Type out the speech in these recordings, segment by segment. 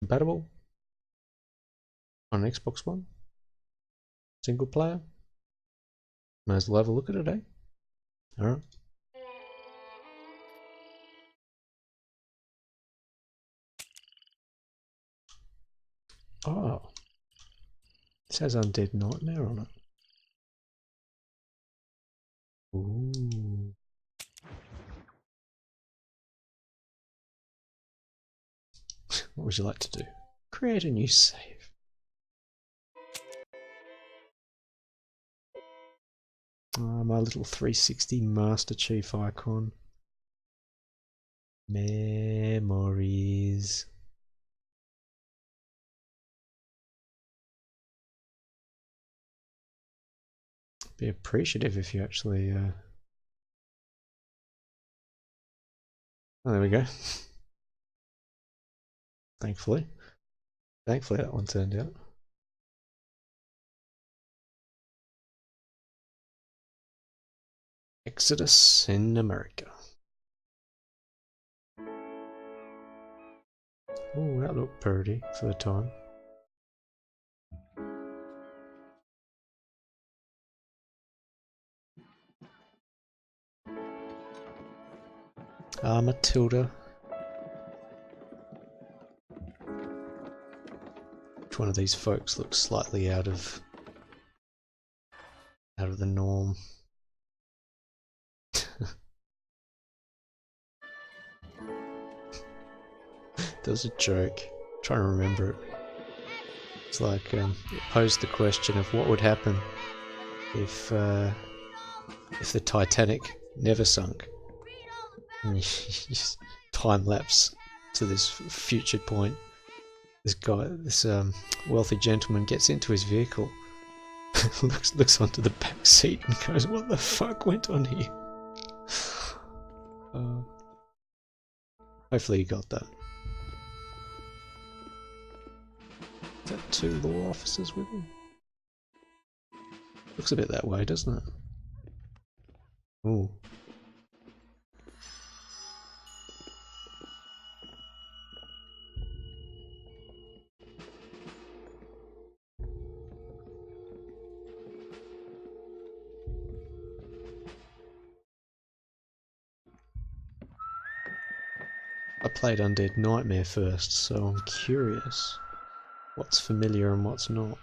Compatible on Xbox One. Single player. Might as well have a look at it, eh? Alright. Oh. It says Undead Nightmare on it. Ooh. What would you like to do? Create a new save. My little 360 Master Chief icon. Memories. Be appreciative if you actually. Oh, there we go. Thankfully that one turned out. Exodus in America. Oh, that looked pretty for the time. Matilda. Which one of these folks looks slightly out of the norm? There was a joke. I'm trying to remember it. It's like it posed the question of what would happen if the Titanic never sunk. And you just time lapse to this future point. This guy, this wealthy gentleman, gets into his vehicle, looks onto the back seat, and goes, "What the fuck went on here?" Hopefully, you got that. Is that 2 law officers with him? Looks a bit that way, doesn't it? Ooh. I played Undead Nightmare first, so I'm curious what's familiar and what's not.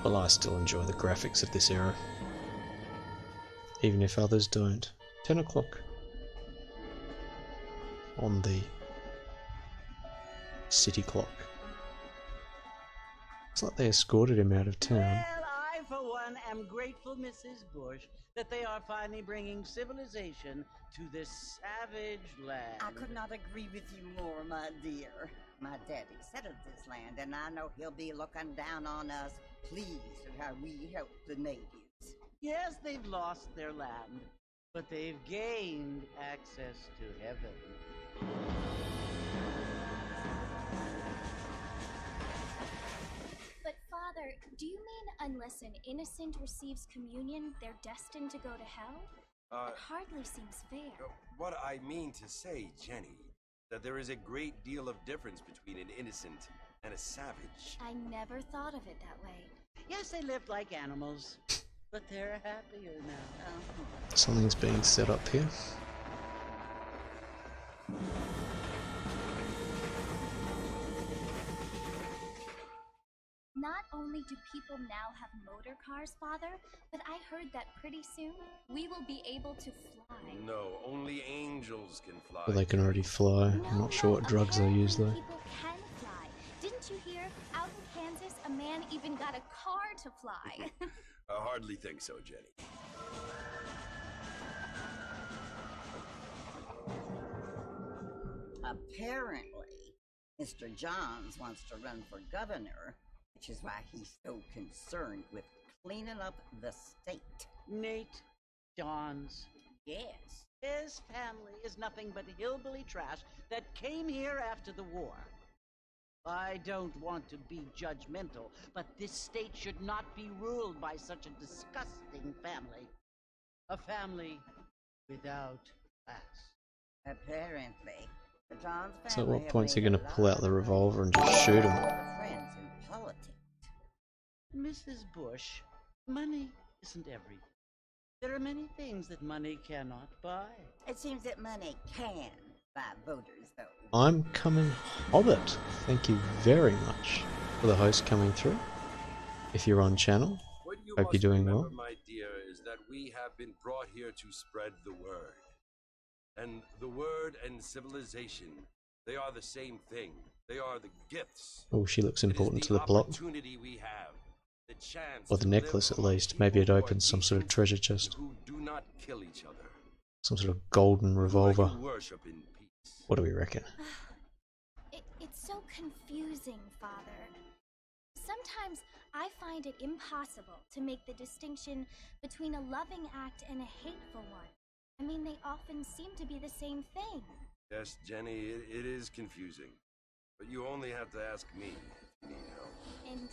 Well, I still enjoy the graphics of this era, even if others don't. 10 o'clock on the city clock. It's like they escorted him out of town. Well, I, for one, am grateful, Mrs. Bush, that they are finally bringing civilization to this savage land. I could not agree with you more, my dear. My daddy settled this land, and I know he'll be looking down on us, pleased at how we help the natives. Yes, they've lost their land, but they've gained access to heaven. But Father, do you mean unless an innocent receives communion, they're destined to go to hell? That hardly seems fair. What I mean to say, Jenny, that there is a great deal of difference between an innocent and a savage. I never thought of it that way. Yes, they lived like animals, but they're happier now. Something's being set up here. Not only do people now have motor cars, Father, but I heard that pretty soon we will be able to fly. No, only angels can fly. But they can already fly. I'm not sure what drugs they use though. People can fly. Didn't you hear? Out in Kansas, a man even got a car to fly. I hardly think so, Jenny. Apparently, Mr. Johns wants to run for governor, which is why he's so concerned with cleaning up the state. Nate Johns. Yes. His family is nothing but hillbilly trash that came here after the war. I don't want to be judgmental, but this state should not be ruled by such a disgusting family. A family without class. Apparently. The John's family So at what have point's he made going a to pull out lot the of revolver and money. just shoot him? Friends in politics. Mrs. Bush, money isn't everything. There are many things that money cannot buy. It seems that money can buy voters, though. I'm coming Hobbit. Thank you very much for the host coming through. If you're on channel, What you hope you're must doing remember, well. my dear, is that we have been brought here to spread the word. And the word and civilization, they are the same thing. They are the gifts. Oh, she looks important to the plot. Opportunity we have, the chance Or the to necklace live at among least. Maybe it people who are opens some sort of decent treasure chest. and who do not kill each other. Some sort of golden revolver. Who worship in peace. What do we reckon? It's so confusing, Father. Sometimes I find it impossible to make the distinction between a loving act and a hateful one. I mean, they often seem to be the same thing. Yes, Jenny, it is confusing. But you only have to ask me if you need help. Indeed.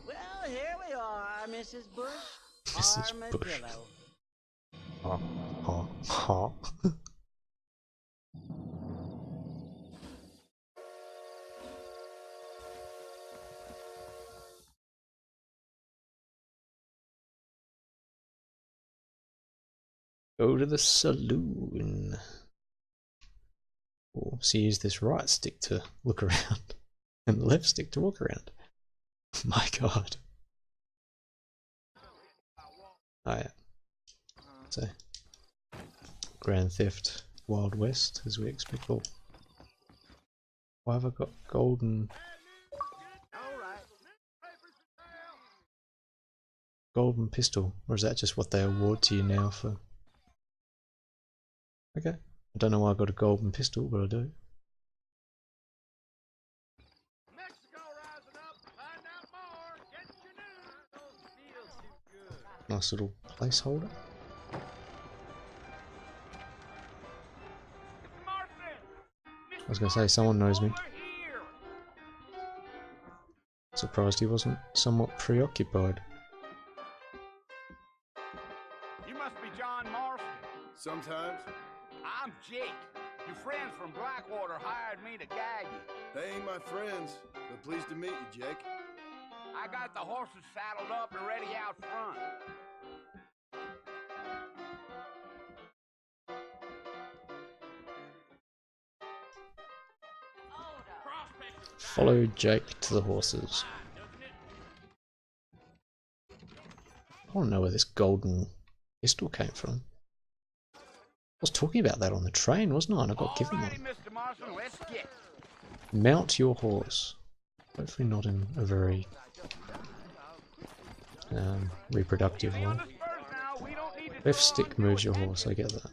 Well, here we are, Mrs. Bush. Mrs. Bush. Armadillo. Ha, ha, ha. Go to the saloon. Oh, so use this right stick to look around and the left stick to walk around. My god. Oh yeah. So, Grand Theft Wild West, as we expect. Oh. Why have I got golden pistol? Or is that just what they award to you now for? Okay. I don't know why I got a golden pistol, but I do. Nice little placeholder. I was going to say, someone knows me. Surprised he wasn't somewhat preoccupied. You must be John Marston. Sometimes. I'm Jake. Your friends from Blackwater hired me to guide you. They ain't my friends, but pleased to meet you, Jake. I got the horses saddled up and ready out front. Follow Jake to the horses. I want to know where this golden pistol came from. I was talking about that on the train, wasn't I? And I got given one. Mr. Marston, let's get. Mount your horse. Hopefully not in a very reproductive way. Left stick moves your horse, I get that.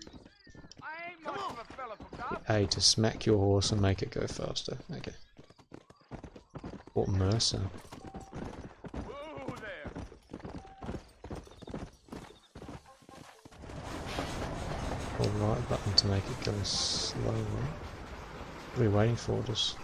A to smack your horse and make it go faster. Okay. What Mercer? Hold right button to make it go slowly. What are we waiting for? Just.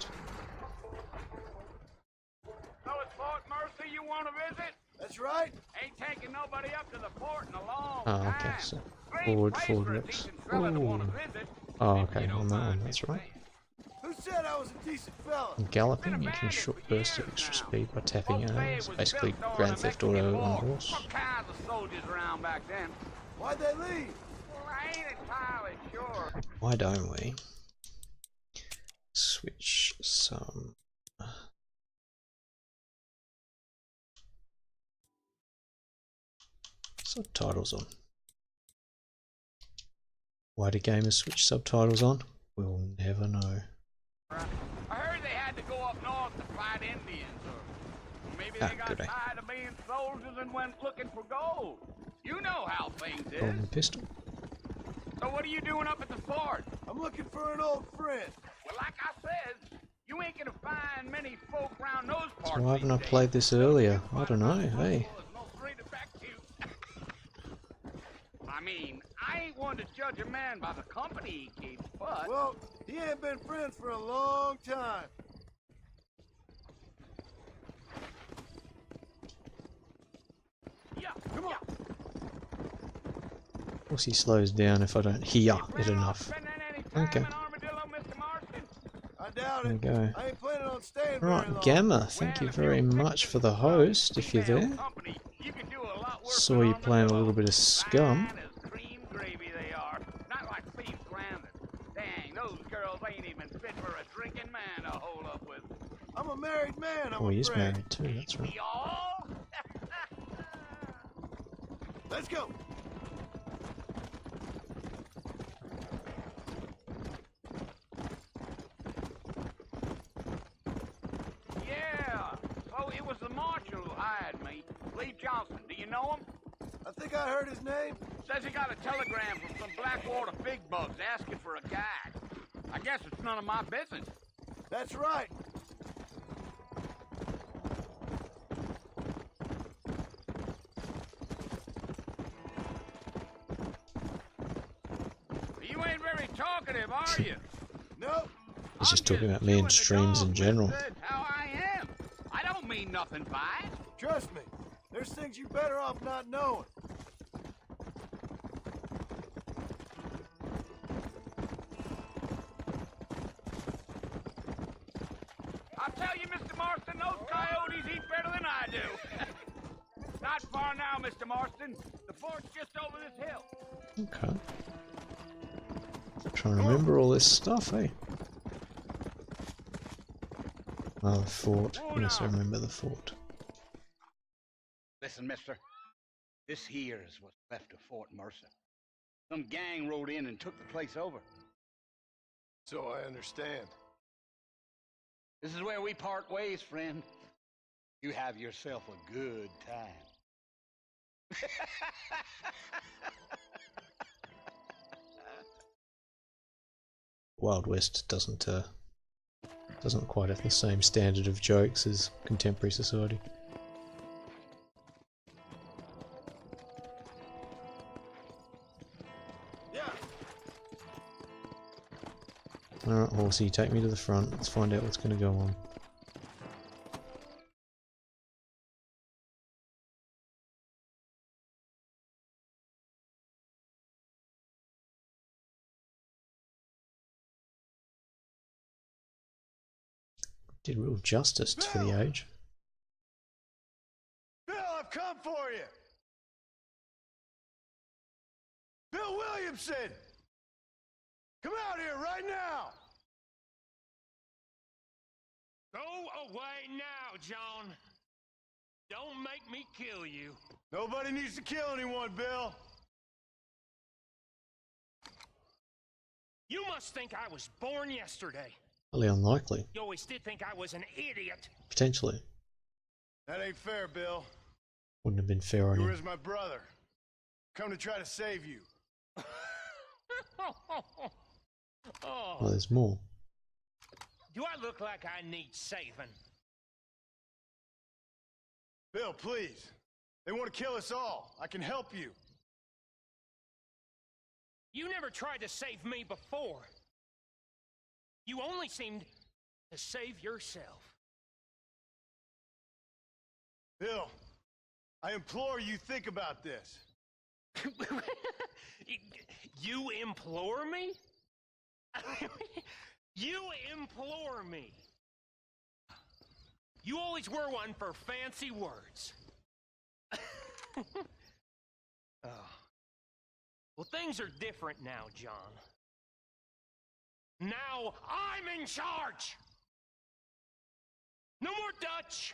So it's Fort Mercy you want to visit? That's right. Ain't taking nobody up to the fort in a long Oh, time. okay, so Strange forward, place forward for a looks. decent fella to want to visit. Oh, If okay, you don't on that one, mind me that's right. saying. Who said I was a decent fella? In galloping, you can short burst at extra speed by tapping A. It's basically Grand Theft Auto on horse. What kinds of soldiers around back then? Why'd they leave? Well, I ain't entirely sure. Why don't we switch some subtitles on? Why do gamers switch subtitles on? We'll never know. I heard they had to go up north to fight Indians, or maybe they got good, eh? tired of being soldiers and went looking for gold. You know how things is. Golden pistol. So what are you doing up at the fort? I'm looking for an old friend. Well, like I said, you ain't gonna find many folk round those So parts. why haven't I these played days. this earlier? I don't know, hey. No straight back to you. I mean, I ain't one to judge a man by the company he keeps, but Well, he ain't been friends for a long time. Come on. Of course he slows down if I don't hear it enough. Okay. I doubt There we it. go. I ain't planning on staying very Right, long. Gamma, thank you very much for the host, if you're there. Saw you playing a little bit of Scum. Cream gravy they are. Not like beef Landon. Dang, those girls ain't even fit for a drinking man to hold up with. I'm a married man, I'm Oh, he's afraid. married too, that's right. We all? Let's go. Yeah. Oh, it was the marshal who hired me. Lee Johnson. Do you know him? I think I heard his name. Says he got a telegram from some Blackwater big bugs asking for a guide. I guess it's none of my business. That's right. You ain't very talkative, are you? Nope. He's just talking about me and streams in general. That's how I am. I don't mean nothing by it. Trust me. There's things you better off not knowing. I'll tell you, Mr. Marston, those coyotes eat better than I do. Not far now, Mr. Marston. The fort's just over this hill. Okay. Trying to remember all this stuff, eh? Oh, the fort. Yes, I remember the fort. Listen, mister. This here is what's left of Fort Mercer. Some gang rode in and took the place over. So I understand. This is where we part ways, friend. You have yourself a good time. Wild West doesn't quite have the same standard of jokes as contemporary society. Yeah. Alright, horsey, take me to the front. Let's find out what's going to go on. Did real justice for the age. Bill, I've come for you. Bill Williamson! Come out here right now! Go away now, John. Don't make me kill you. Nobody needs to kill anyone, Bill. You must think I was born yesterday. Highly unlikely. You always did think I was an idiot. Potentially. That ain't fair, Bill. Wouldn't have been fair on You you. were as my brother. Come to try to save you. Oh, Well, there's more. do I look like I need saving? Bill, please. They want to kill us all. I can help you. You never tried to save me before. You only seemed to save yourself. Bill, I implore you think about this. You implore me? You implore me. You always were one for fancy words. Oh. Well, things are different now, John. Now I'm in charge! No more Dutch!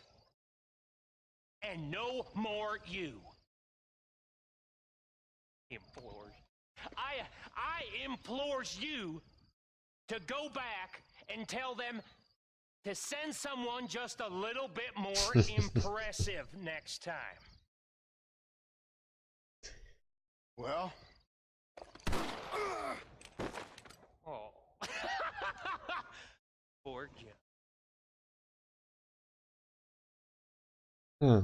And no more you. Implores. I implores you to go back and tell them to send someone just a little bit more impressive next time. Well? Oh. Poor Jim. Huh.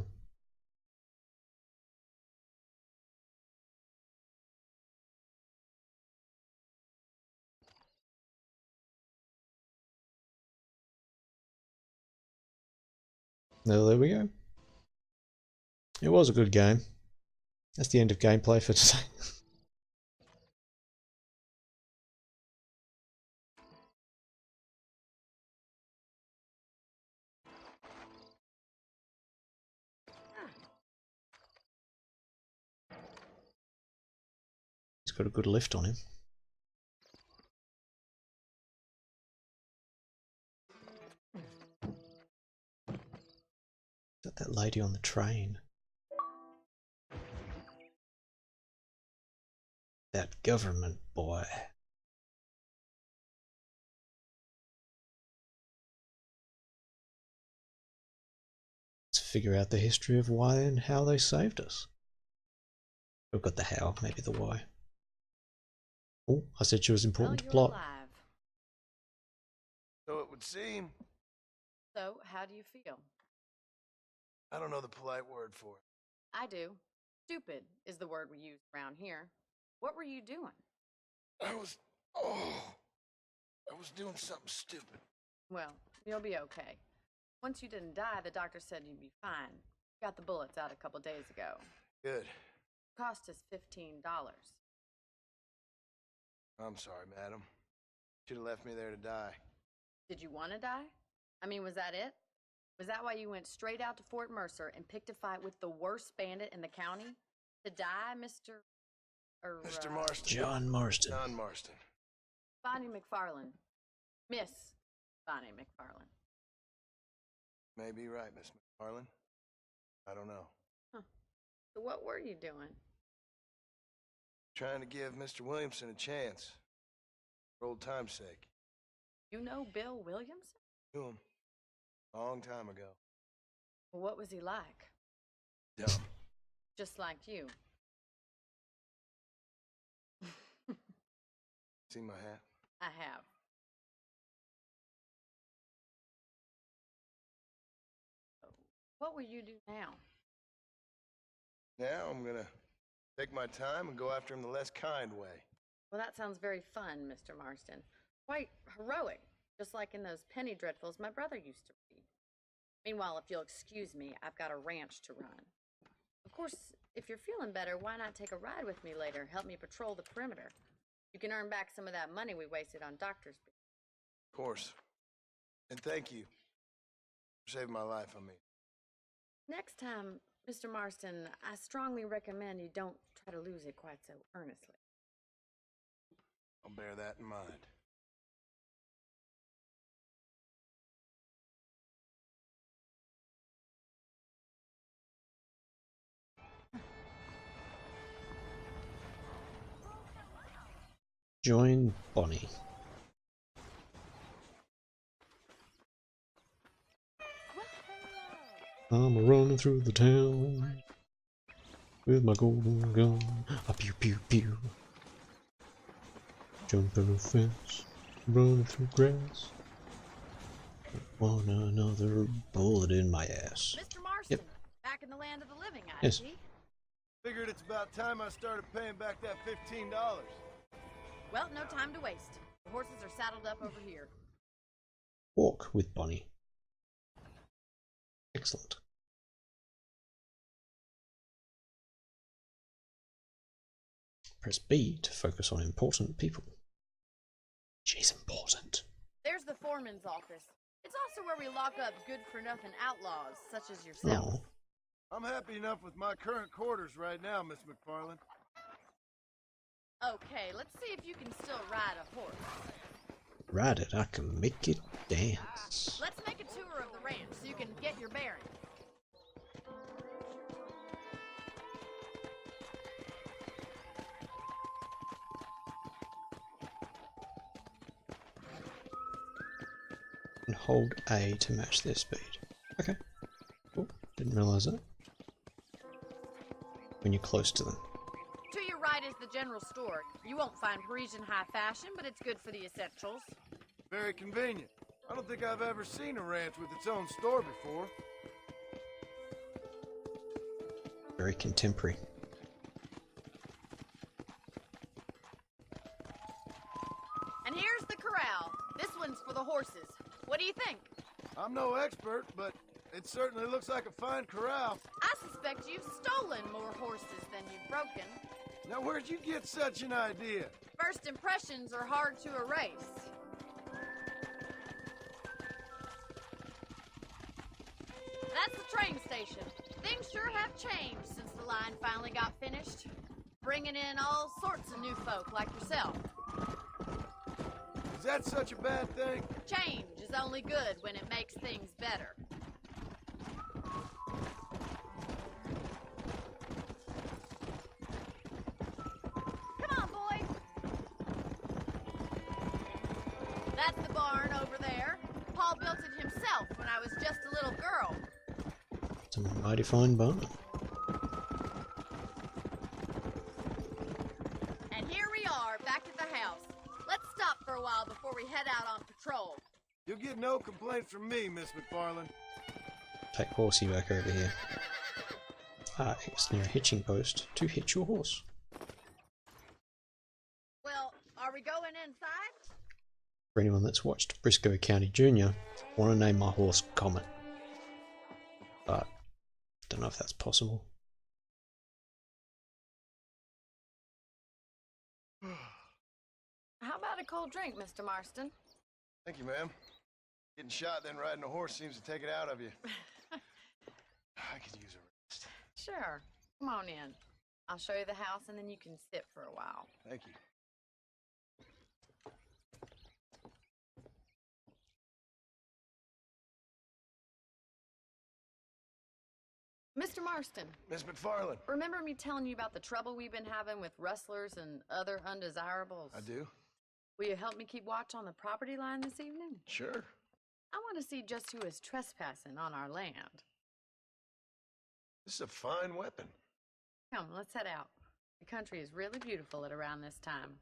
No, there we go. It was a good game. That's the end of gameplay for today. He's got a good lift on him. Is that lady on the train? That government boy. Let's figure out the history of why and how they saved us. We've got the how, maybe the why. Oh, I said she was important to plot. Alive. So it would seem. So, how do you feel? I don't know the polite word for it. I do. Stupid is the word we use around here. What were you doing? I was doing something stupid. Well, you'll be okay. Once you didn't die, the doctor said you'd be fine. Got the bullets out a couple days ago. Good. Cost us $15. I'm sorry, madam. Should have left me there to die. Did you want to die? I mean, was that it? Was that why you went straight out to Fort Mercer and picked a fight with the worst bandit in the county? To die, Mr. Marston. John Marston. John Marston. Bonnie McFarlane. Miss Bonnie McFarlane. May be right, Miss McFarlane. I don't know. Huh. So what were you doing? Trying to give Mr. Williamson a chance. For old time's sake. You know Bill Williamson? Knew him. Long time ago. Well, what was he like? Dumb. Just like you. See my hat? I have. What will you do now? Now I'm gonna take my time and go after him the less kind way. Well, that sounds very fun, Mr. Marston. Quite heroic, just like in those penny dreadfuls my brother used to read. Meanwhile, if you'll excuse me, I've got a ranch to run. Of course, if you're feeling better, why not take a ride with me later? Help me patrol the perimeter. You can earn back some of that money we wasted on doctor's bills. Of course. And thank you for saving my life, I mean. Next time, Mr. Marston, I strongly recommend you don't try to lose it quite so earnestly. I'll bear that in mind. Join Bonnie. I'm running through the town with my golden gun. A pew pew pew. Jumping a fence, running through grass. Want another bullet in my ass. Mr. Marston, Yep. back in the land of the living, I Yes. see. Figured it's about time I started paying back that $15. Well, no time to waste. The horses are saddled up over here. Walk with Bonnie. Excellent. Press B to focus on important people. She's important. There's the foreman's office. It's also where we lock up good-for-nothing outlaws, such as yourself. Oh, I'm happy enough with my current quarters right now, Miss McFarlane. Okay, let's see if you can still ride a horse. ride it, I can make it dance. Let's make a tour of the ranch so you can get your bearings. And hold A to match their speed. Okay. Oh, didn't realise that. When you're close to them. To your right is the general store. You won't find Parisian high fashion, but it's good for the essentials. Very convenient. I don't think I've ever seen a ranch with its own store before. Very contemporary. And here's the corral. This one's for the horses. What do you think? I'm no expert, but it certainly looks like a fine corral. I suspect you've stolen more horses than you've broken. Now, where'd you get such an idea? First impressions are hard to erase. That's the train station. Things sure have changed since the line finally got finished. Bringing in all sorts of new folk like yourself. Is that such a bad thing? Change is only good when it makes things better. Come on, boys. That's the barn over there. Paul built it himself when I was just a little girl. It's a mighty fine barn. And here we are, back at the house. Let's stop for a while before we head out on patrol. You'll get no complaint from me, Miss McFarland. Take horsey back over here. Ah, it's near a hitching post to hitch your horse. Well, are we going inside? For anyone that's watched Briscoe County Jr., I want to name my horse Comet. But don't know if that's possible. How about a cold drink, Mr. Marston? Thank you, ma'am. Getting shot, then riding a horse seems to take it out of you. I could use a rest. Sure. Come on in. I'll show you the house and then you can sit for a while. Thank you. Mr. Marston, Miss McFarland. remember me telling you about the trouble we've been having with rustlers and other undesirables? I do? Will you help me keep watch on the property line this evening? Sure. I want to see just who is trespassing on our land. This is a fine weapon. Come, let's head out. The country is really beautiful at around this time.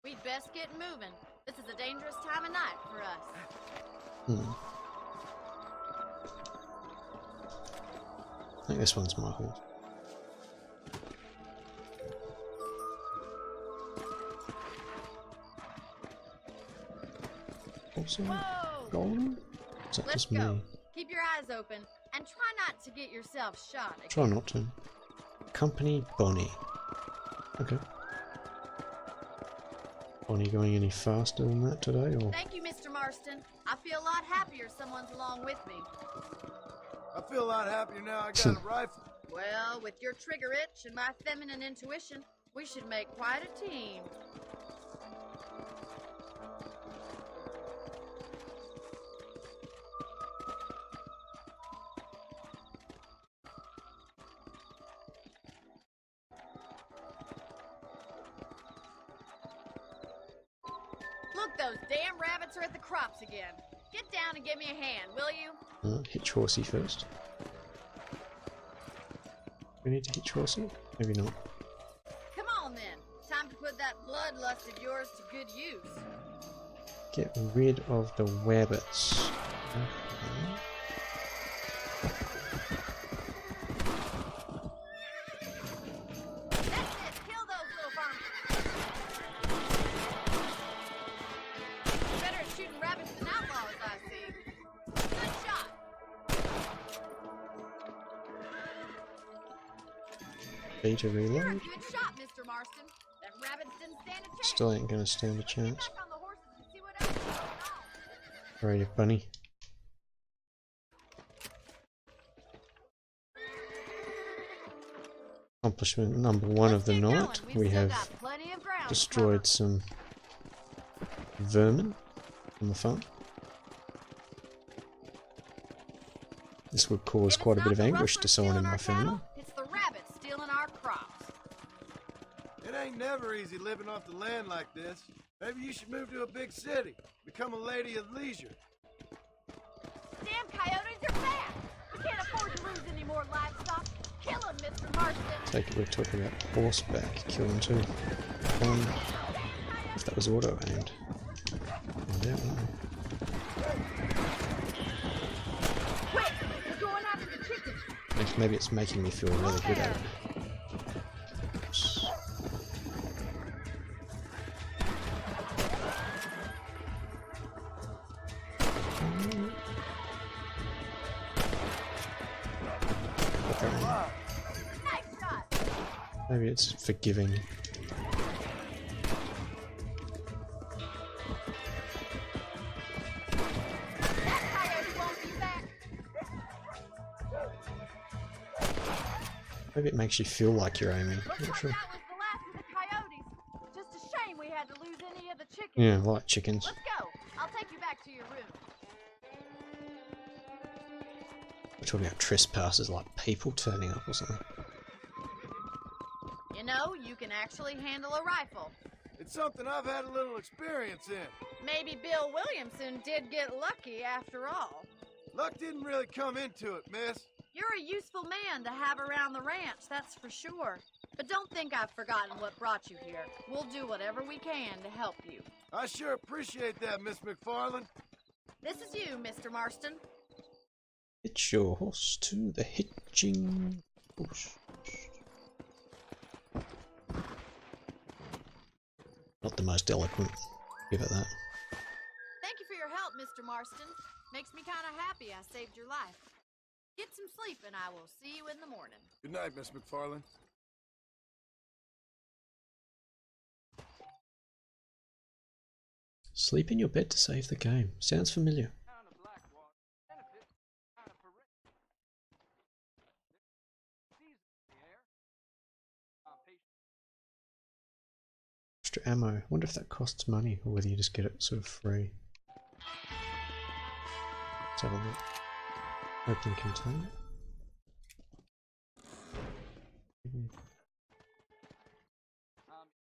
We'd best get moving. This is a dangerous time of night for us. I think this one's my horse. Also, Whoa! golden? Is that Let's just go. me? Keep your eyes open and try not to get yourself shot again. Try not to. Company Bonnie. Okay. Bonnie going any faster than that today, or? Thank you, Mr. Marston. I feel a lot happier someone's along with me. I feel a lot happier now I got a rifle. Well, with your trigger itch and my feminine intuition, we should make quite a team. Look, those damn rabbits are at the crops again. Get down and give me a hand, will you? Hitch horsey first. We need to hitch horsey? Maybe not. Come on then. Time to put that bloodlust of yours to good use. Get rid of the wabbits. Okay. That's it. Kill those little farmers. Better at shooting rabbits than outlaws, I see. Good shot. B to You're a reload. good shot, Mr. Marston. Them rabbits didn't stand a chance. Still ain't gonna stand a chance. Back on the horses and see what else is going on. Alrighty, bunny. Accomplishment number one of the Let's get night. going. We've We still have got plenty of ground to destroyed cover. some vermin on the farm. This would cause If quite a it's bit of not the anguish to rustlers someone in stealing my our family. cattle, it's the rabbits stealing our crops. It ain't never easy living off the land like this. Maybe you should move to a big city. Become a lady of leisure. Damn coyotes are bad. We can't afford to lose any more livestock. Kill them, Mr. Marston. Take it, we're talking about horseback killing too. If that was auto aimed. Find out, won't we? Quick, we're going after the chickens. Maybe it's making me feel really good at it. Oops. Maybe it's forgiving. Maybe it makes you feel like you're aiming. Not sure. That was the last of the coyotes. Just a shame we had to lose any of the chickens. Yeah, I like chickens. Let's go. I'll take you back to your room. We're talking about trespassers, like people turning up or something. You know, you can actually handle a rifle. It's something I've had a little experience in. Maybe Bill Williamson did get lucky after all. Luck didn't really come into it, miss. You're a useful man to have around the ranch, that's for sure. But don't think I've forgotten what brought you here. We'll do whatever we can to help you. I sure appreciate that, Miss McFarland. This is you, Mr. Marston. Hitch your horse to the hitching bush. Not the most eloquent. Give it that. Thank you for your help, Mr. Marston. Makes me kind of happy I saved your life. Get some sleep and I will see you in the morning. Good night, Miss McFarland. Sleep in your bed to save the game. Sounds familiar. Extra ammo. Wonder if that costs money or whether you just get it sort of free. Let's have a look. Open container.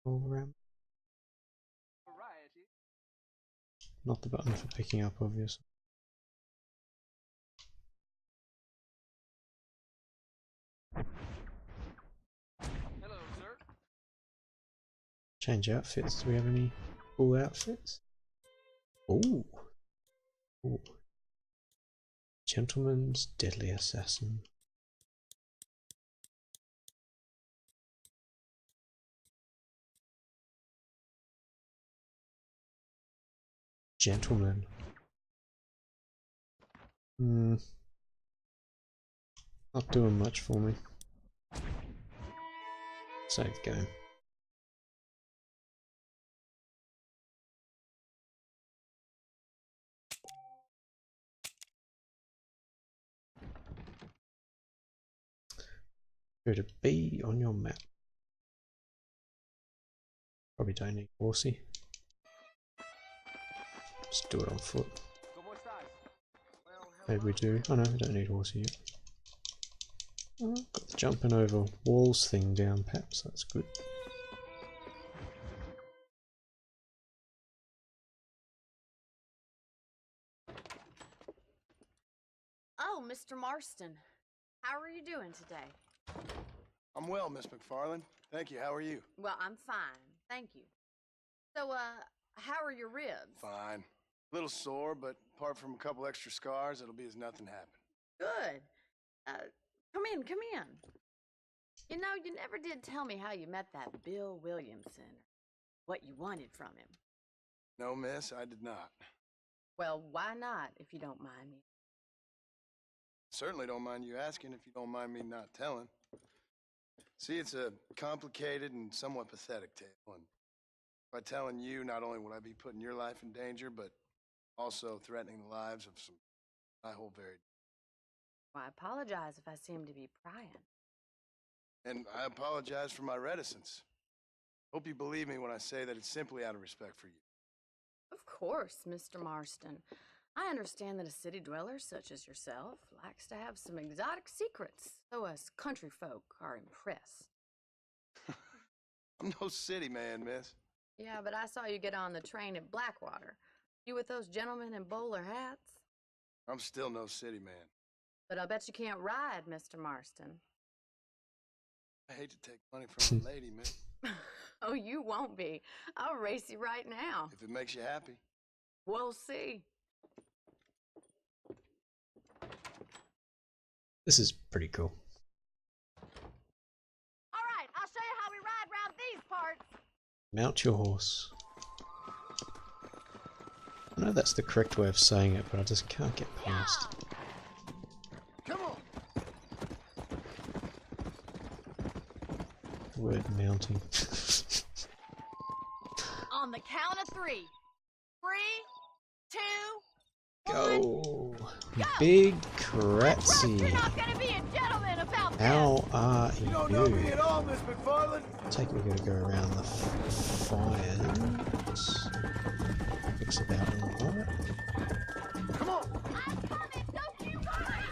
All around. Not the button for picking up, obviously. Hello, sir. Change outfits. Do we have any cool outfits? Ooh. Ooh. Gentleman's Deadly Assassin. Gentleman. Not doing much for me. Save the game. Go to B on your map. Probably don't need horsey. Just do it on foot. Maybe we do. Oh no, we don't need horsey yet. Oh, got the jumping over walls thing down pat, so that's good. Oh, Mr. Marston. How are you doing today? I'm well, Miss McFarland. Thank you. How are you? Well, I'm fine. Thank you. So, how are your ribs? Fine. A little sore, but apart from a couple extra scars, it'll be as nothing happened. Good. Come in, come in. You know, you never did tell me how you met that Bill Williamson. What you wanted from him. No, miss, I did not. Well, why not, if you don't mind me? Certainly don't mind you asking if you don't mind me not telling. See, it's a complicated and somewhat pathetic tale, and by telling you, not only would I be putting your life in danger, but also threatening the lives of some I hold very. Well, I apologize if I seem to be prying. And I apologize for my reticence. Hope you believe me when I say that it's simply out of respect for you. Of course, Mr. Marston. I understand that a city dweller such as yourself likes to have some exotic secrets, so us country folk are impressed. I'm no city man, miss. Yeah, but I saw you get on the train at Blackwater. You with those gentlemen in bowler hats? I'm still no city man. But I'll bet you can't ride, Mr. Marston. I hate to take money from a lady, miss. Oh, you won't be. I'll race you right now. If it makes you happy. We'll see. This is pretty cool. All right, I'll show you how we ride round these parts. Mount your horse. I know that's the correct way of saying it, but I just can't get past. Come on. word mounting. On the count of 3. 3, 2, 1. Go! Big You're Kratzy! not gonna be a gentleman about this. How are You don't know me you? at all, Miss McFarland. Take we gotta go around the fires. Looks about alright. Come on. I'm coming, don't you worry.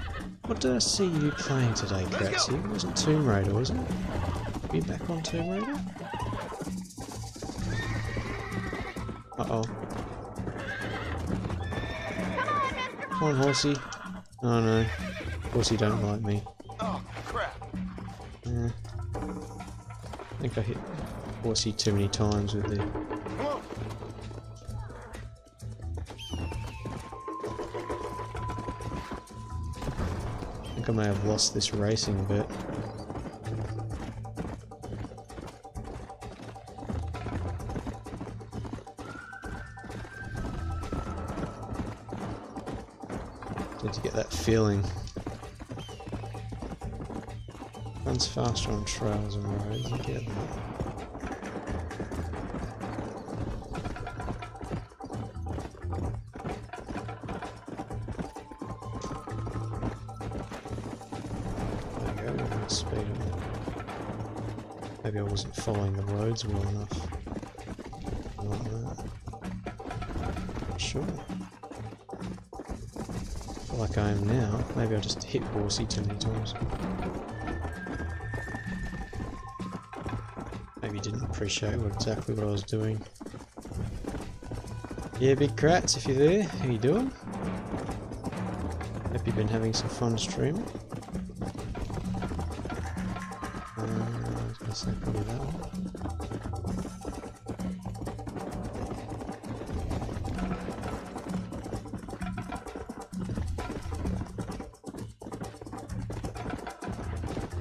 What did I see you playing today, Kratzy? It wasn't Tomb Raider, was it? Are you back on Tomb Raider? Uh-oh. Come on, horsey. Oh no. Horsey don't like me. Oh, crap. Yeah. I think I hit horsey too many times with the... Come on. I think I may have lost this racing bit. To get that feeling. Runs faster on trails and roads, I get that. There we go, we're speed up. Maybe I wasn't following the roads well enough. Like that. Not sure. Like I am now. Maybe I just hit horsey too many times. Maybe didn't appreciate exactly what I was doing. Yeah, Big Krats, if you're there, how you doing? Hope you've been having some fun streaming. I was gonna say probably that one.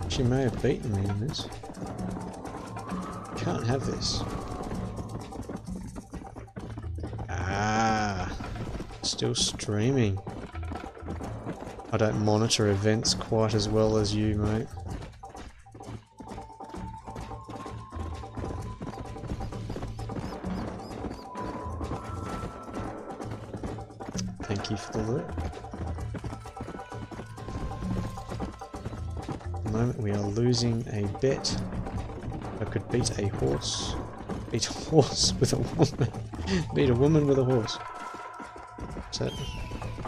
She may have beaten me in this. Can't have this. Ah, still streaming. I don't monitor events quite as well as you, mate. Thank you for the look. Moment we are losing a bet. I could beat a horse. Beat a horse with a woman. Beat a woman with a horse. Is that...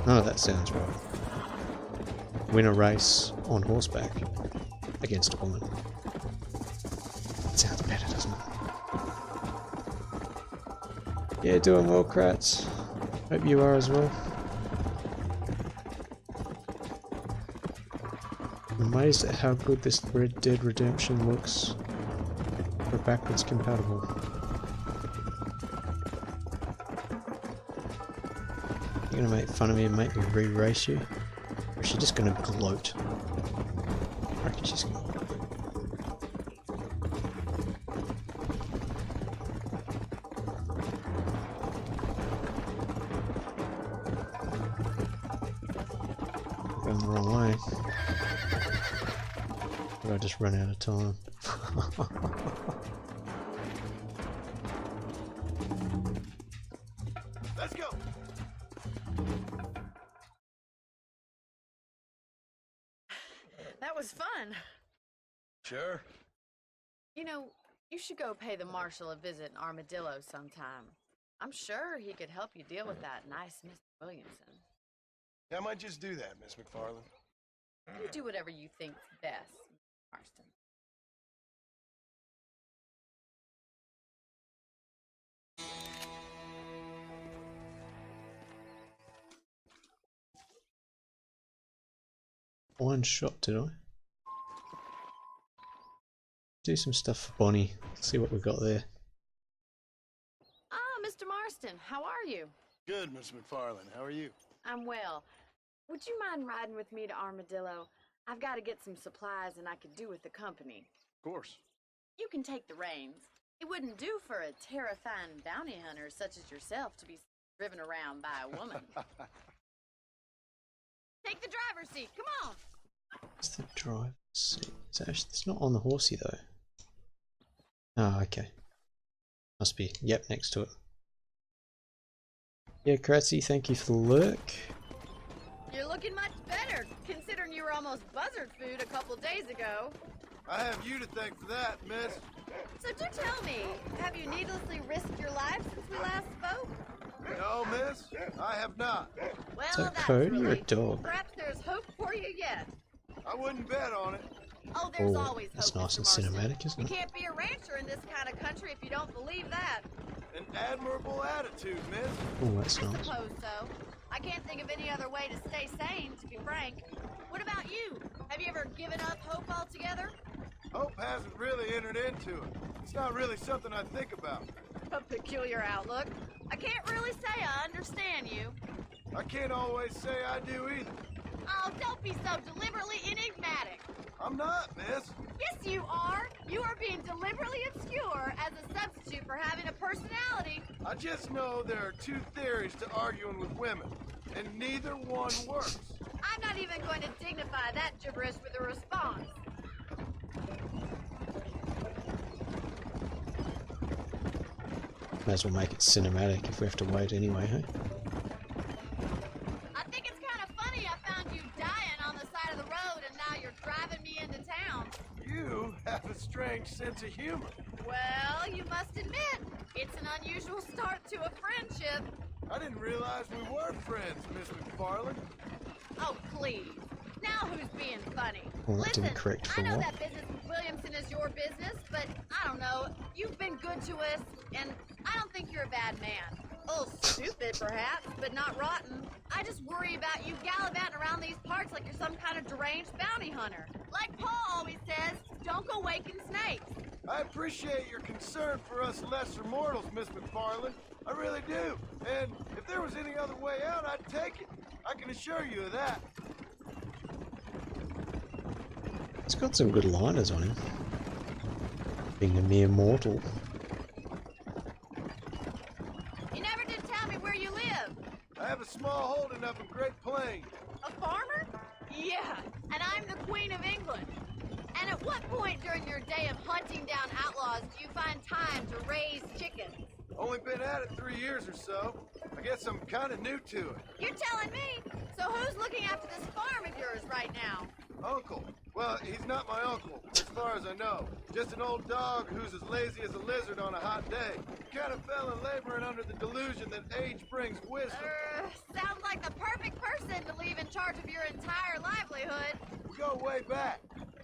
None of that sounds right. Win a race on horseback against a woman. It sounds better, doesn't it? Yeah, doing well, Krats. Hope you are as well. Amazed at how good this Red Dead Redemption looks for backwards compatible. You're gonna make fun of me and make me re-race you? Or is she just gonna gloat? I reckon she's gonna gloat. Going the wrong way. But I just run out of time. Let's go. That was fun. Sure. You know, you should go pay the marshal a visit in Armadillo sometime. I'm sure he could help you deal with that nice Mr. Williamson. Yeah, I might just do that, Miss McFarland. You do whatever you think's best, Mr. Marston. One shot, did I? Do some stuff for Bonnie. See what we got there. Ah, Mr. Marston, how are you? Good, Miss McFarland. How are you? I'm well. Would you mind riding with me to Armadillo? I've got to get some supplies and I could do with the company. Of course. You can take the reins. It wouldn't do for a terrifying bounty hunter such as yourself to be driven around by a woman. Take the driver's seat, come on! What's the driver's seat? It's not on the horsey though. Oh, okay. Must be, yep, next to it. Yeah, Kratzy, thank you for the lurk. You're looking much better, considering you were almost buzzard food a couple days ago. I have you to thank for that, miss. So do tell me, have you needlessly risked your life since we last spoke? No, miss, I have not. Well, Is that that's Cody or a relief. dog? Perhaps there's hope for you yet. I wouldn't bet on it. Oh, there's Oh, always hope, that's nice Mr. and Marston. cinematic, isn't You it? can't be a rancher in this kind of country if you don't believe that. An admirable attitude, miss. Oh, that's I nice. suppose so. I can't think of any other way to stay sane, to be frank. What about you? Have you ever given up hope altogether? Hope hasn't really entered into it. It's not really something I think about. A peculiar outlook. I can't really say I understand you. I can't always say I do either. Oh, don't be so deliberately enigmatic. I'm not, miss. Yes, you are. You are being deliberately obscure as a substitute for having a personality. I just know there are two theories to arguing with women, and neither one works. I'm not even going to dignify that gibberish with a response. May as well make it cinematic if we have to wait anyway, hey? I think it's kind of funny I found you dying on the side of the road and now you're driving me into town. You have a strange sense of humor. Well, you must admit, it's an unusual start to a friendship. I didn't realize we were friends, Miss McFarland. Oh, please. Now who's being funny? Well, that Listen, didn't correct for I a know while. that business with Williamson is your business, but I don't know. You've been good to us, and I don't think you're a bad man. A little stupid, perhaps, but not rotten. I just worry about you gallivanting around these parts like you're some kind of deranged bounty hunter. Like Paul always says, don't go waking snakes. I appreciate your concern for us lesser mortals, Miss McFarland. I really do. And if there was any other way out, I'd take it. I can assure you of that. He's got some good liners on him. Being a mere mortal. You never did tell me where you live. I have a small holding up in Great Plains. A farmer? Yeah, and I'm the Queen of England. And at what point during your day of hunting down outlaws do you find time to raise chickens? Only been at it 3 years or so. I guess I'm kind of new to it. You're telling me? So who's looking after this farm of yours right now? Uncle. Well, he's not my uncle, as far as I know. Just an old dog who's as lazy as a lizard on a hot day. Kind of fell in laboring under the delusion that age brings wisdom. Sounds like the perfect person to leave in charge of your entire livelihood. We go way back,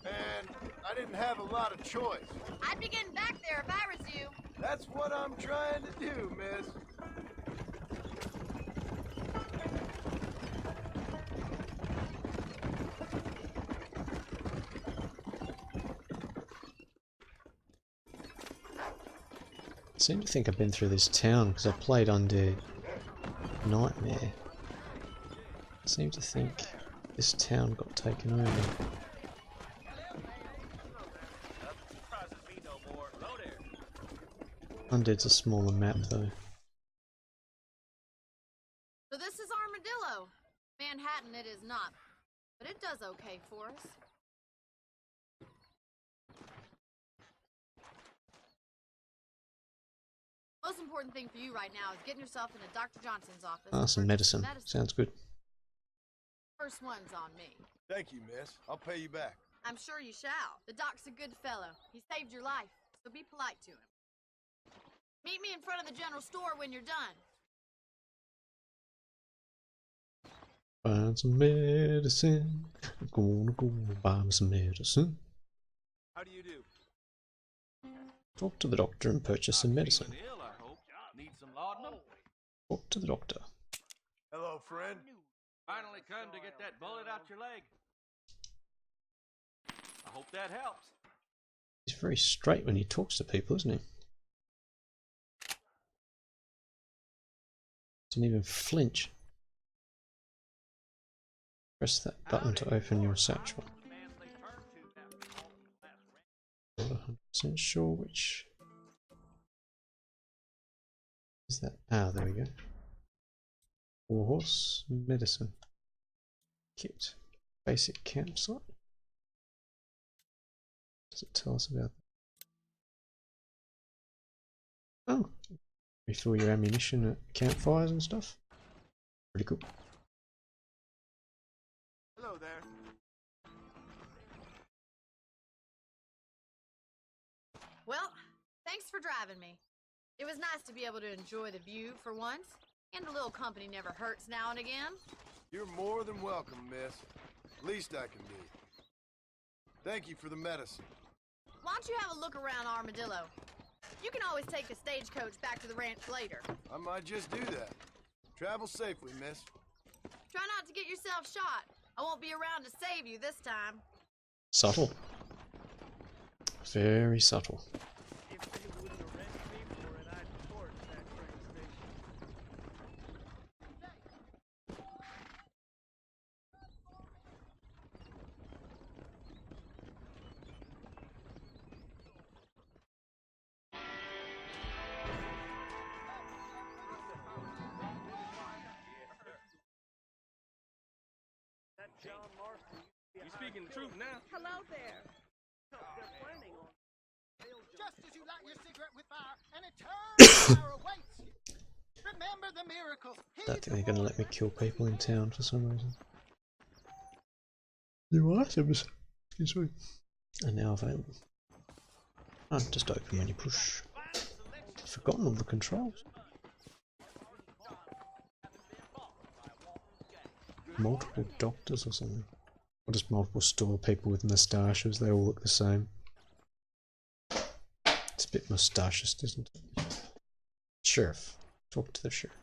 and I didn't have a lot of choice. I'd be getting back there if I was you. That's what I'm trying to do, miss. I seem to think I've been through this town because I played under Nightmare. I seem to think this town got taken over. Undead's a smaller map though. So this is Armadillo. Manhattan it is not, but it does okay for us. Most important thing for you right now is getting yourself into Dr. Johnson's office. Ah, some medicine. Sounds good. First one's on me. Thank you, miss. I'll pay you back. I'm sure you shall. The doc's a good fellow. He saved your life, so be polite to him. Meet me in front of the general store when you're done. Find some medicine. I'm gonna go buy me some medicine. How do you do? Talk to the doctor and purchase some medicine. Ill, I hope. Need some laudanum? Talk to the doctor. Hello, friend. Finally come to get that bullet out your leg. I hope that helps. He's very straight when he talks to people, isn't he? Doesn't even flinch. Press that button to open your satchel. Not 100% sure which is that. Ah, there we go. Warhorse medicine kit. Basic campsite. Does it tell us about that? Oh, refill your ammunition at campfires and stuff. Pretty cool. Hello there. Well, thanks for driving me. It was nice to be able to enjoy the view for once, and a little company never hurts now and again. You're more than welcome, miss. Least I can be. Thank you for the medicine. Why don't you have a look around Armadillo? You can always take the stagecoach back to the ranch later. I might just do that. Travel safely, miss. Try not to get yourself shot. I won't be around to save you this time. Subtle. Very subtle. If they wouldn't arrest me for it, I'd torch that train station. That John Marston used to be a You speaking the truth now? Hello there. They're planning on. Just as you light your cigarette with fire, an eternal fire awaits you. Remember the miracles. Don't think they're going to let me kill people in town for some reason. New items, excuse me, are now available. Oh, just open when you push. Forgotten all the controls. Multiple doctors or something. Or just multiple store people with moustaches, they all look the same. It's a bit moustacheous, isn't it? Sheriff. Talk to the sheriff.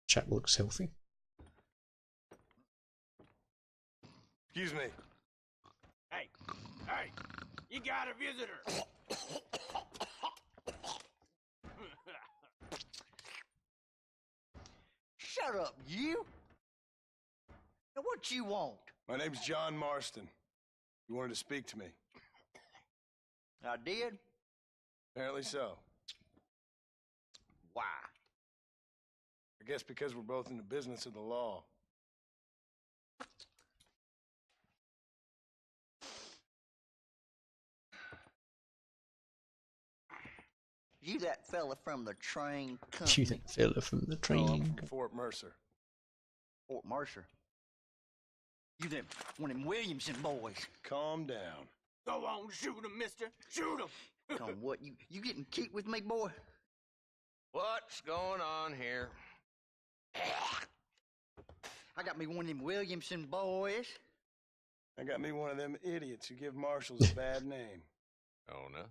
Chap looks healthy. Excuse me. Hey, hey, you got a visitor. Shut up, you. Now what you want? My name's John Marston. You wanted to speak to me. I did. Apparently so. Why? I guess because we're both in the business of the law. You that fella from the train You company? that fella from the Oh, I'm train. from Fort Mercer. Fort Mercer. You them one of them Williamson boys. Calm down. Go on, shoot him, mister. Shoot him. Come, what? You getting kicked with me, boy? What's going on here? I got me one of them Williamson boys. I got me one of them idiots who give marshals a bad name. Oh, no?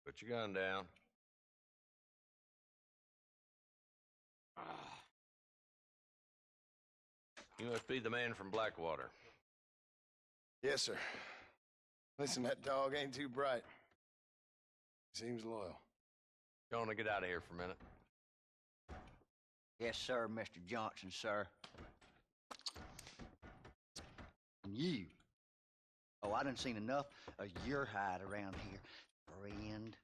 Put your gun down. You must be the man from Blackwater. Yes, sir. Listen, that dog ain't too bright. Seems loyal. You want to get out of here for a minute? Yes, sir, Mr. Johnson, sir. And you. Oh, I done seen enough of your hide around here, friend.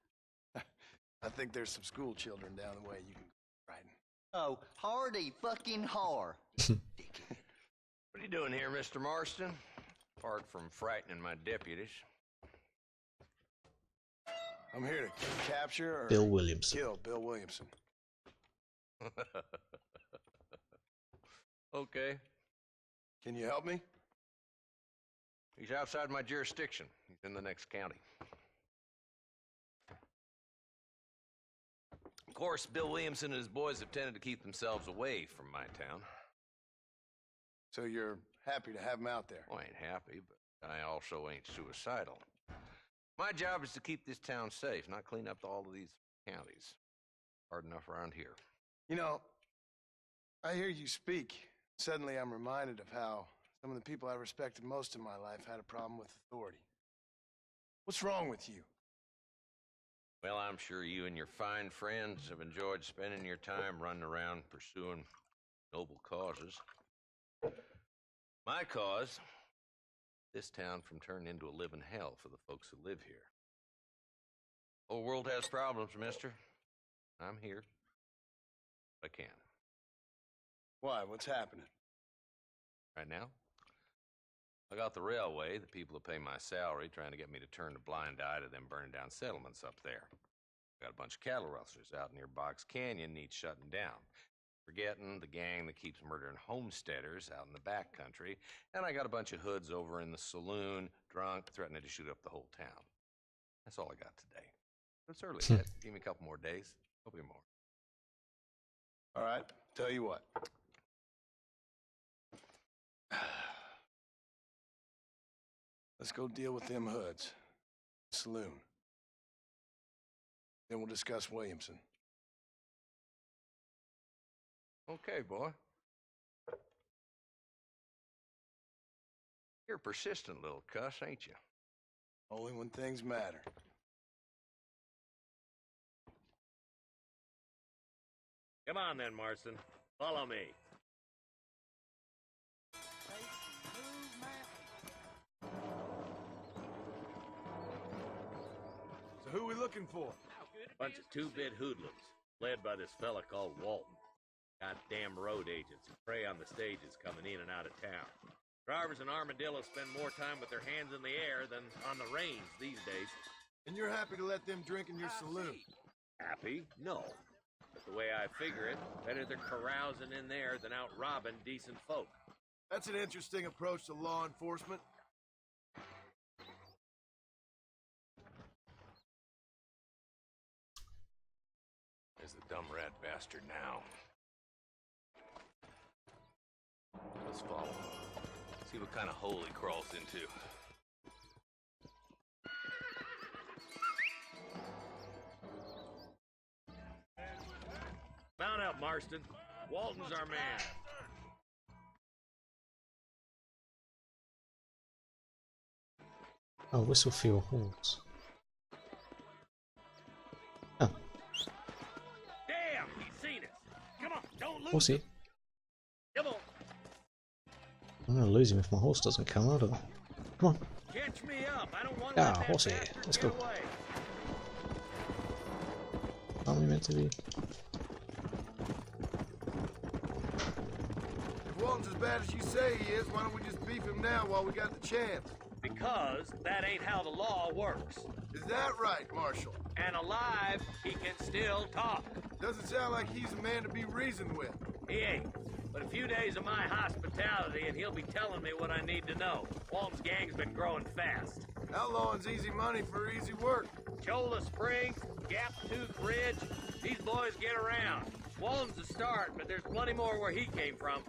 I think there's some school children down the way you can go riding. Oh, hardy fucking har. What are you doing here, Mr. Marston? Apart from frightening my deputies. I'm here to capture or Bill Williamson. kill Bill Williamson. Okay. Can you help me? He's outside my jurisdiction. He's in the next county. Of course, Bill Williamson and his boys have tended to keep themselves away from my town. So you're happy to have him out there? Well, I ain't happy, but I also ain't suicidal. My job is to keep this town safe, not clean up all of these counties. Hard enough around here. You know, I hear you speak. Suddenly I'm reminded of how some of the people I respected most in my life had a problem with authority. What's wrong with you? Well, I'm sure you and your fine friends have enjoyed spending your time running around pursuing noble causes. My cause, this town from turning into a living hell for the folks who live here. Whole world has problems, mister. I'm here. I can. Why? What's happening? Right now, I got the railway, the people that pay my salary, trying to get me to turn a blind eye to them burning down settlements up there. I got a bunch of cattle rustlers out near Box Canyon needs shutting down. Forgetting the gang that keeps murdering homesteaders out in the back country. And I got a bunch of hoods over in the saloon, drunk, threatening to shoot up the whole town. That's all I got today. It's early yet. Give me a couple more days. Hopefully more. All right, tell you what. Let's go deal with them hoods. Saloon. Then we'll discuss Williamson. Okay, boy. You're a persistent little cuss, ain't you? Only when things matter. Come on then, Marston. Follow me. So who we looking for? Bunch of two-bit hoodlums, led by this fella called Walton. Goddamn road agents who prey on the stages coming in and out of town. Drivers in Armadillo spend more time with their hands in the air than on the reins these days. And you're happy to let them drink in your saloon? Happy? No. But the way I figure it, better they're carousing in there than out robbing decent folk. That's an interesting approach to law enforcement. There's the dumb rat bastard now. Let's follow him. See what kind of hole he crawls into. Mount up, Marston. Walton's our man. Oh, Whistlefield Halls. Oh. Damn, he's seen us. Come on, don't lose Horsey. him. Come on. I'm gonna lose him if my horse doesn't come out of it. Come on. Catch me up. I don't want Ah, to let that horsey. bastard Let's get go. away. Aren't we meant to be? If Walton's as bad as you say he is, why don't we just beef him now while we got the chance? Because that ain't how the law works. Is that right, Marshal? And alive, he can still talk. Doesn't sound like he's a man to be reasoned with. He ain't. But a few days of my hospitality and he'll be telling me what I need to know. Walton's gang's been growing fast. Outlawing's easy money for easy work. Cholla Springs, Gap Tooth Ridge, these boys get around. Walton's the start, but there's plenty more where he came from.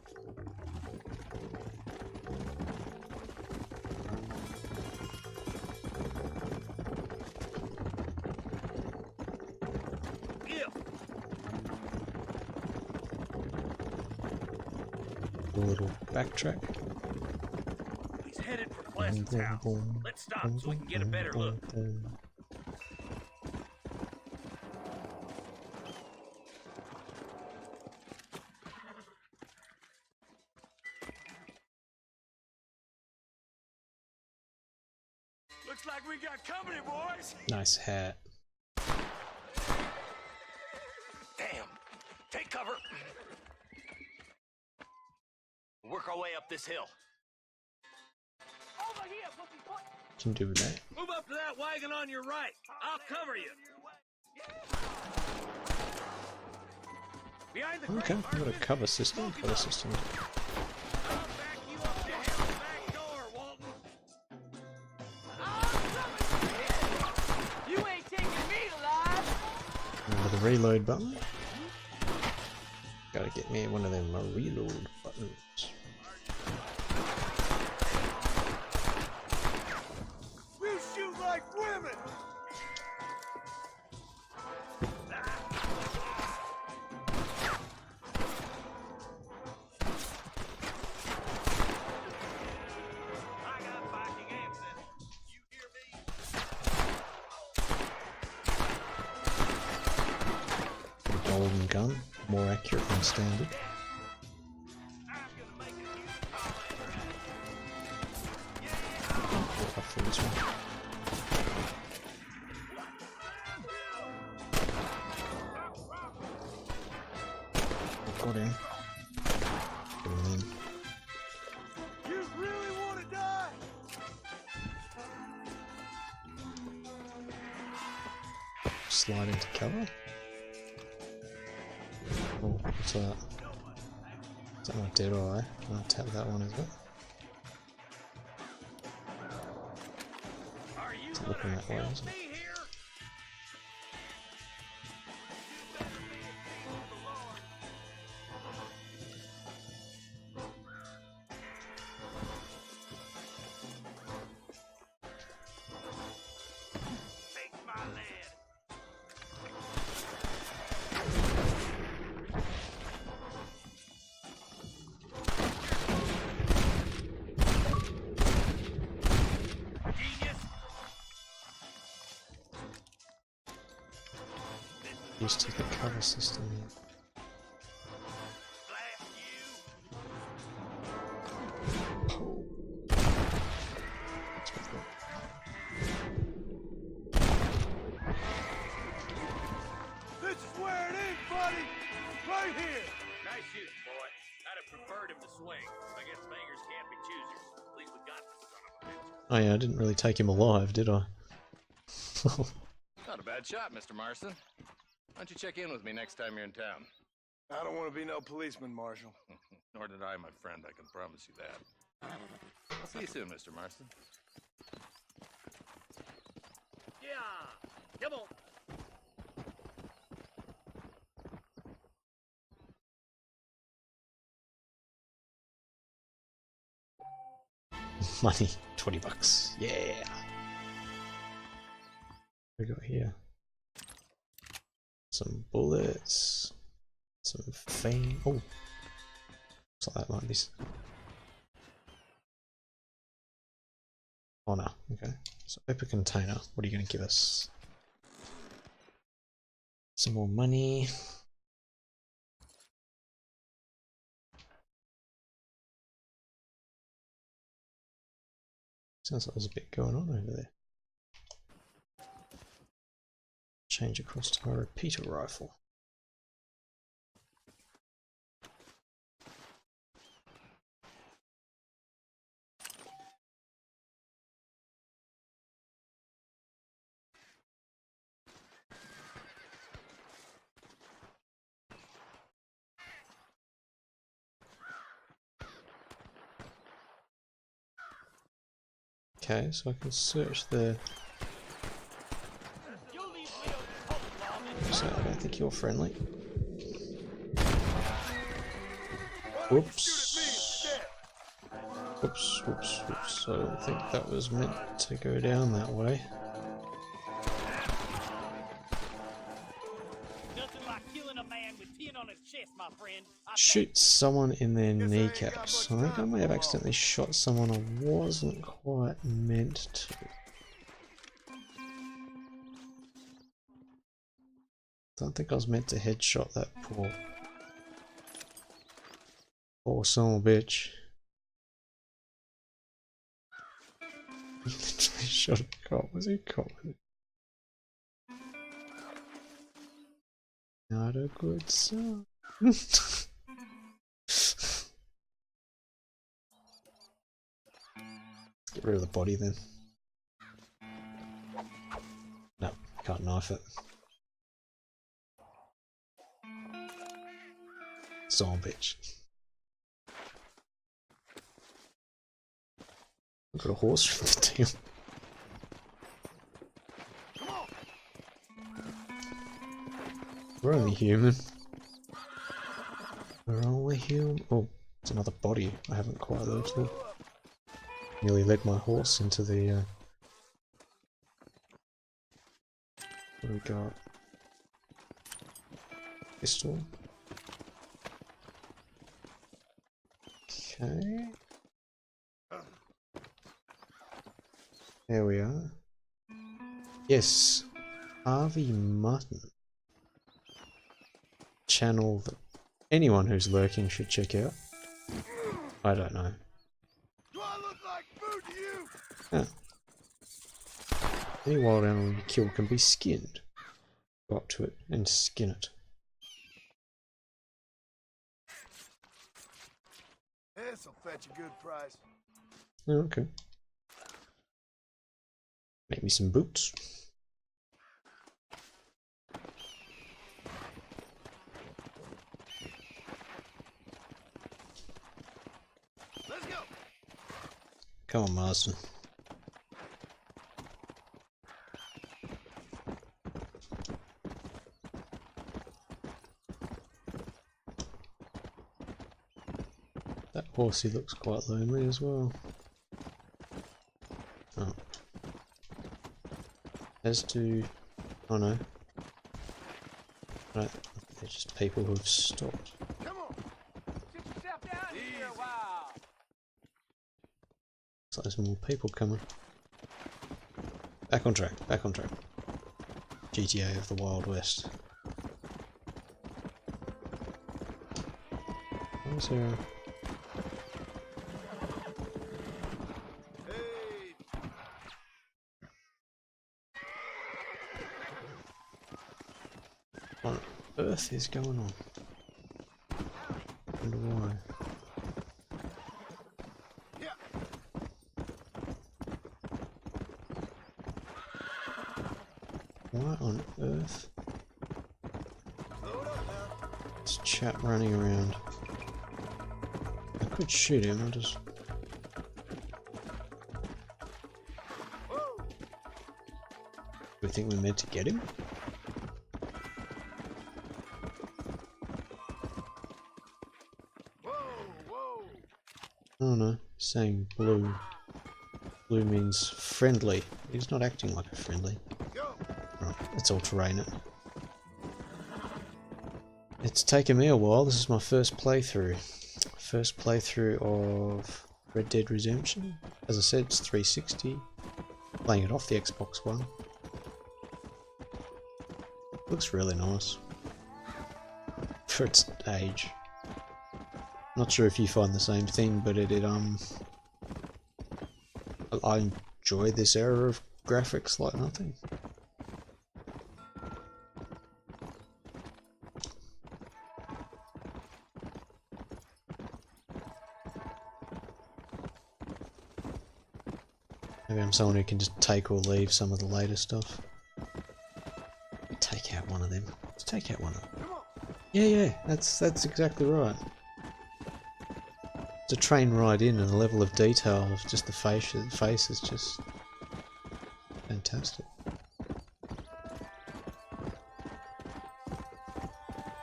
A little backtrack. He's headed for Pleasant's house. Let's stop so we can get a better look. Looks like we got company, boys. Nice hat. Damn. Take cover. Work our way up this hill. Over here, Can do that. move up to that wagon on your right. I'll cover you. Behind the Okay, I've got a cover system. Cover system. I'll back you up to hell's back door, Walton. You ain't taking me alive. Remember the reload button? Gotta get me one of them reload buttons. You shoot like women! I got fighting accent. You hear me? The golden gun, more accurate than standard. Up for this one. Got him. Get him in. You really want to die? slide into cover. Oh, what's that? Is that my dead eye? I'll tap that one, is it? It's looking that way, isn't it? Used to the cover system. This is where it is, buddy! Right here! Nice shooting, boy. I'd have preferred him to swing. I guess bangers can't be choosers. At least we got the son of a bitch. Oh yeah, I didn't really take him alive, did I? Not a bad shot, Mr. Marston. Why don't you check in with me next time you're in town? I don't want to be no policeman, Marshal. Nor did I, my friend. I can promise you that. I'll see you soon, Mr. Marston. Yeah! Come on! Money, $20. Yeah. What do we got here? Some bullets, some fame. Oh, looks like that might be. Oh no, okay. So open container. What are you going to give us? Some more money. Sounds like there's a bit going on over there. Change across to my repeater rifle. Okay, so I can search the. So I don't think you're friendly. Whoops. Whoops, whoops, whoops. I don't think that was meant to go down that way. Shoot someone in their kneecaps. I think I may have accidentally shot someone I wasn't quite meant to. Don't think I was meant to headshot that poor son of a bitch. He literally shot a cop. Was he a cop? Not a good son. Get rid of the body then. No, can't knife it. Son bitch. I've got a horse from the tail. We're only human. We're only human. Oh, it's another body I haven't quite looked for. Nearly led my horse into the. What do we got? Pistol. Okay. There we are. Yes. Harvey Mutton. Channel that anyone who's lurking should check out. I don't know. Do I look like food to you? Ah. Any wild animal you kill can be skinned. Go up to it and skin it. This'll fetch a good price. Oh, okay. Make me some boots. Come on, Marston. That horsey looks quite lonely as well. Oh. As do... oh no. Right, they're just people who have stopped. Come on. Sit yourself down here a while. Looks like there's more people coming. Back on track, back on track. GTA of the Wild West. Why is there... what on earth is going on? I wonder why. Why on earth? This chap running around. I could shoot him, I just... do we think we're meant to get him? Oh no, saying blue. Blue means friendly. He's not acting like a friendly. Right, let's all terrain it. It's taken me a while. This is my first playthrough. First playthrough of Red Dead Redemption. As I said, it's 360. Playing it off the Xbox One. Looks really nice. For its age. Not sure if you find the same thing, but I enjoy this era of graphics like nothing. Maybe I'm someone who can just take or leave some of the later stuff. Take out one of them. Let's take out one of them. Yeah, that's exactly right. It's a train ride in, and the level of detail of just the face is just fantastic.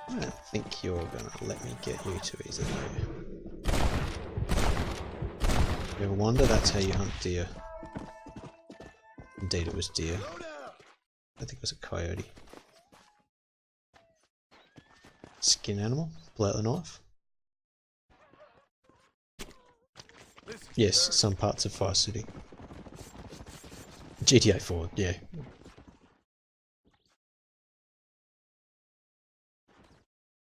I don't think you're gonna let me get you too easily. You ever wonder that's how you hunt deer? Indeed it was deer. I think it was a coyote. Skin animal? Pull out the knife? Yes, some parts of Vice City. GTA 4, yeah.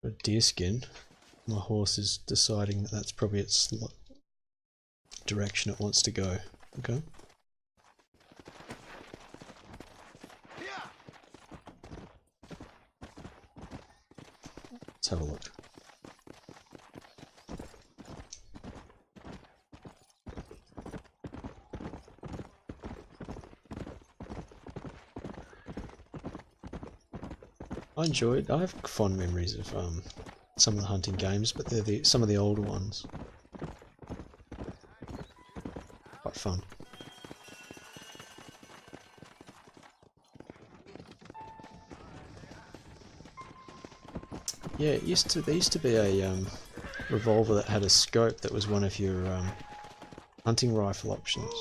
A deer skin. My horse is deciding that that's probably its direction it wants to go. Okay. Let's have a look. I have fond memories of some of the hunting games, but they're some of the older ones. Quite fun. Yeah, there used to be a revolver that had a scope that was one of your hunting rifle options.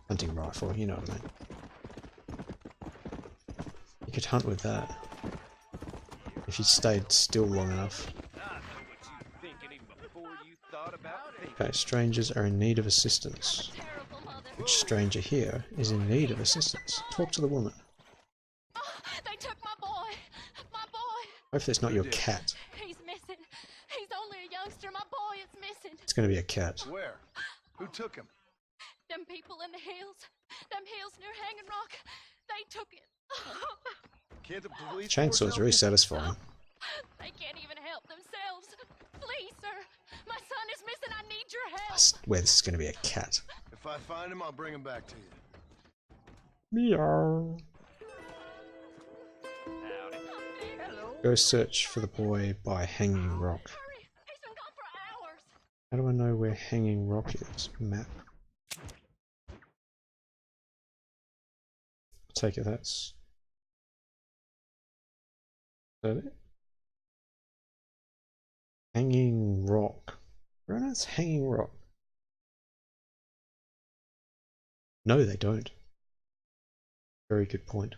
Hunting rifle, you know what I mean. You could hunt with that. If you stayed still long enough. Okay, strangers are in need of assistance. Which stranger here is in need of assistance? Talk to the woman. They took my boy! My boy! Hopefully it's not your cat. He's missing. He's only a youngster. My boy is missing. It's gonna be a cat. Where? Who took him? Them people in the hills. Them hills near Hanging Rock. They took it. Can't the police Chainsaw's very satisfying. They can't even help themselves. Please, sir. My son is missing. I need your help. I swear this is gonna be a cat. If I find him, I'll bring him back to you. Meow. Go search for the boy by Hanging Rock. How do I know where Hanging Rock is? Map. take it that's that it? Hanging Rock. Where on earth's Hanging Rock? No, they don't. Very good point.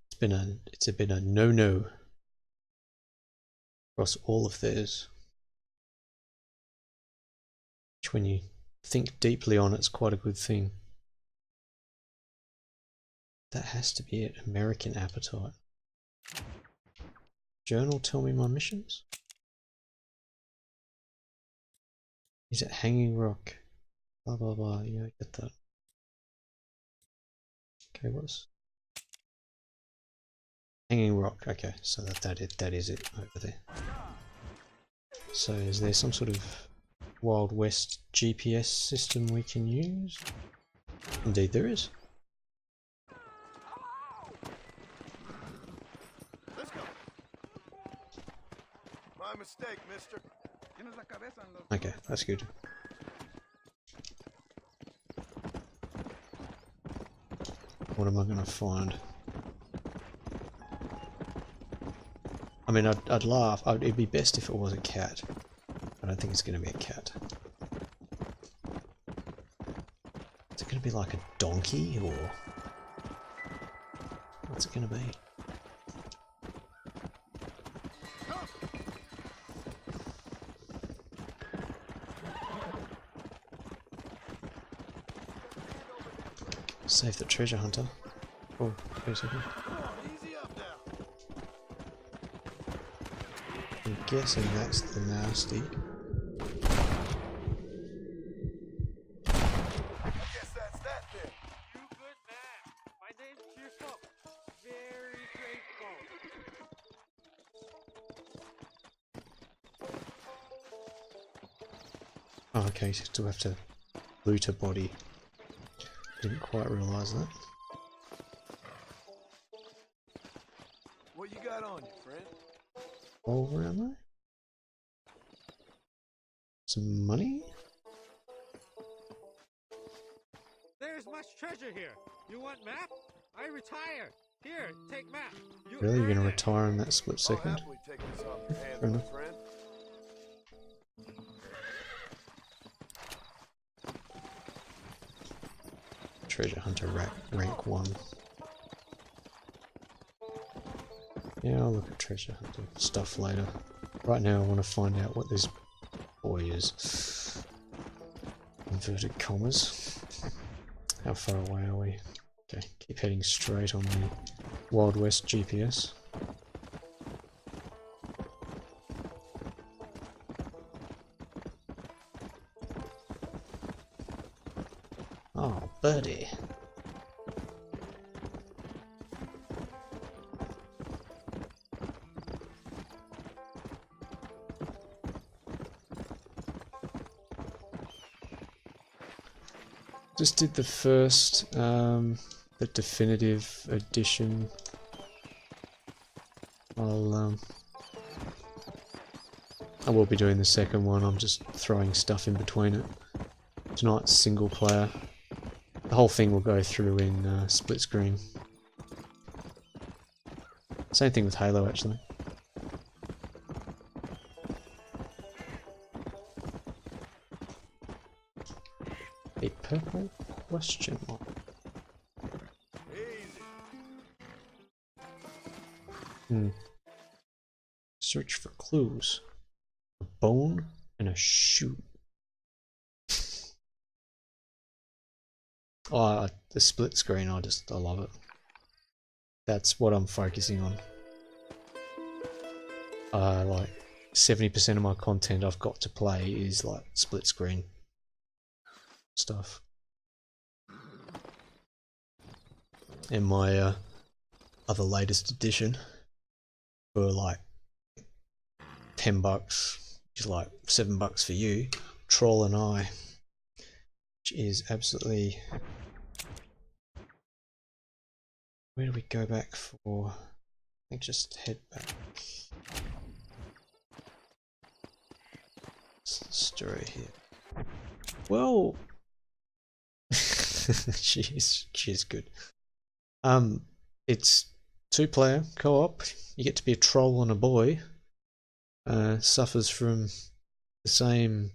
It's been a no-no across all of theirs. Which, when you think deeply on it, it's quite a good thing. That has to be it. American Appetite. Journal, tell me my missions. Is it Hanging Rock? Blah blah blah. Yeah, I get that. Okay, what's Hanging Rock? Okay, so that is it over there. So is there some sort of Wild West GPS system we can use? Indeed there is. Let's go. My mistake, mister. Okay, that's good. What am I gonna find? I mean, I'd laugh. It'd be best if it was a cat. I don't think it's gonna be a cat. Is it gonna be like a donkey, or what's it gonna be? Save the treasure hunter. Oh, wait a second. I'm guessing that's the nasty. I guess that's that then. You good man. My name's Cheerful. Very grateful. Oh, okay, so still have to loot a body. Didn't quite realise that. What you got on you, friend? Oh, where am I? Some money? There's much treasure here. You want map? I retire. Here, take map. Really? You're earn gonna it. retire in that split I'll second? happily take this off your hands, Fair my enough. friend. Treasure hunter rank 1. Yeah, I'll look at treasure hunter stuff later. Right now I want to find out what this boy is. Inverted commas. How far away are we? Okay, keep heading straight on the Wild West GPS. Oh, birdie. Just did the first, the definitive edition. I will be doing the second one. I'm just throwing stuff in between it. Tonight's single player. The whole thing will go through in split screen. Same thing with Halo, actually. A purple question mark. Search for clues. A bone and a shoe. Oh, the split screen, I love it. That's what I'm focusing on. Like 70% of my content I've got to play is like split screen stuff. And my other latest edition for like $10, which is like $7 for you, Troll and I, which is absolutely. Where do we go back for? I think just head back. What's the story here? Well, She's good. It's 2-player co-op. You get to be a troll and a boy. Suffers from the same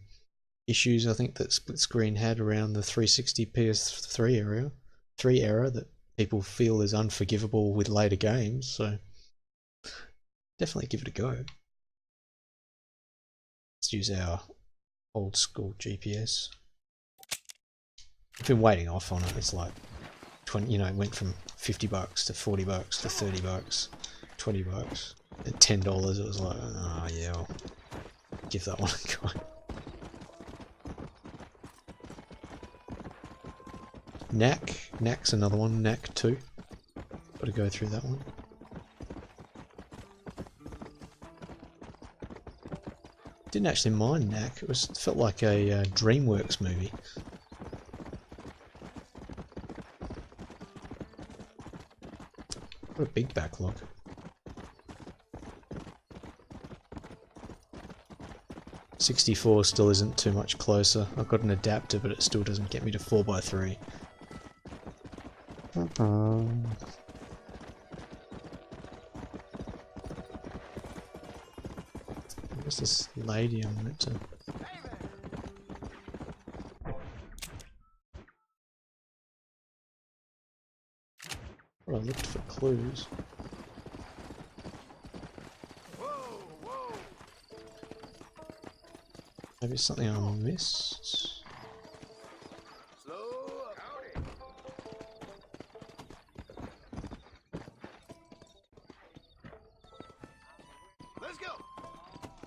issues I think that split screen had around the 360 PS3 era that people feel is unforgivable with later games. So definitely give it a go. Let's use our old school GPS. I've been waiting off on it. It's like 20, you know, it went from $50 to $40 to $30, $20. At $10 it was like, oh yeah, I'll give that one a go. Knack's another one, Knack 2. Gotta go through that one. Didn't actually mind Knack, it felt like a DreamWorks movie. What a big backlog. '64 still isn't too much closer. I've got an adapter, but it still doesn't get me to 4x3. Where's this lady I'm meant to... Well, I looked for clues. Maybe it's something I missed. Let's go.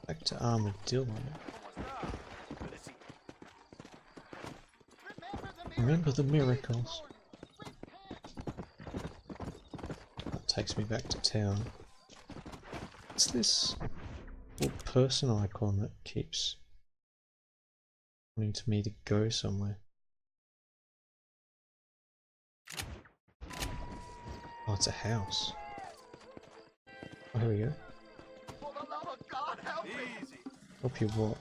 Back to Armadillo. Remember the miracles. That takes me back to town. What's this little person icon that keeps wanting to me to go somewhere? Oh, it's a house. Oh, here we go. For the love of God, help me. Easy. Help you what?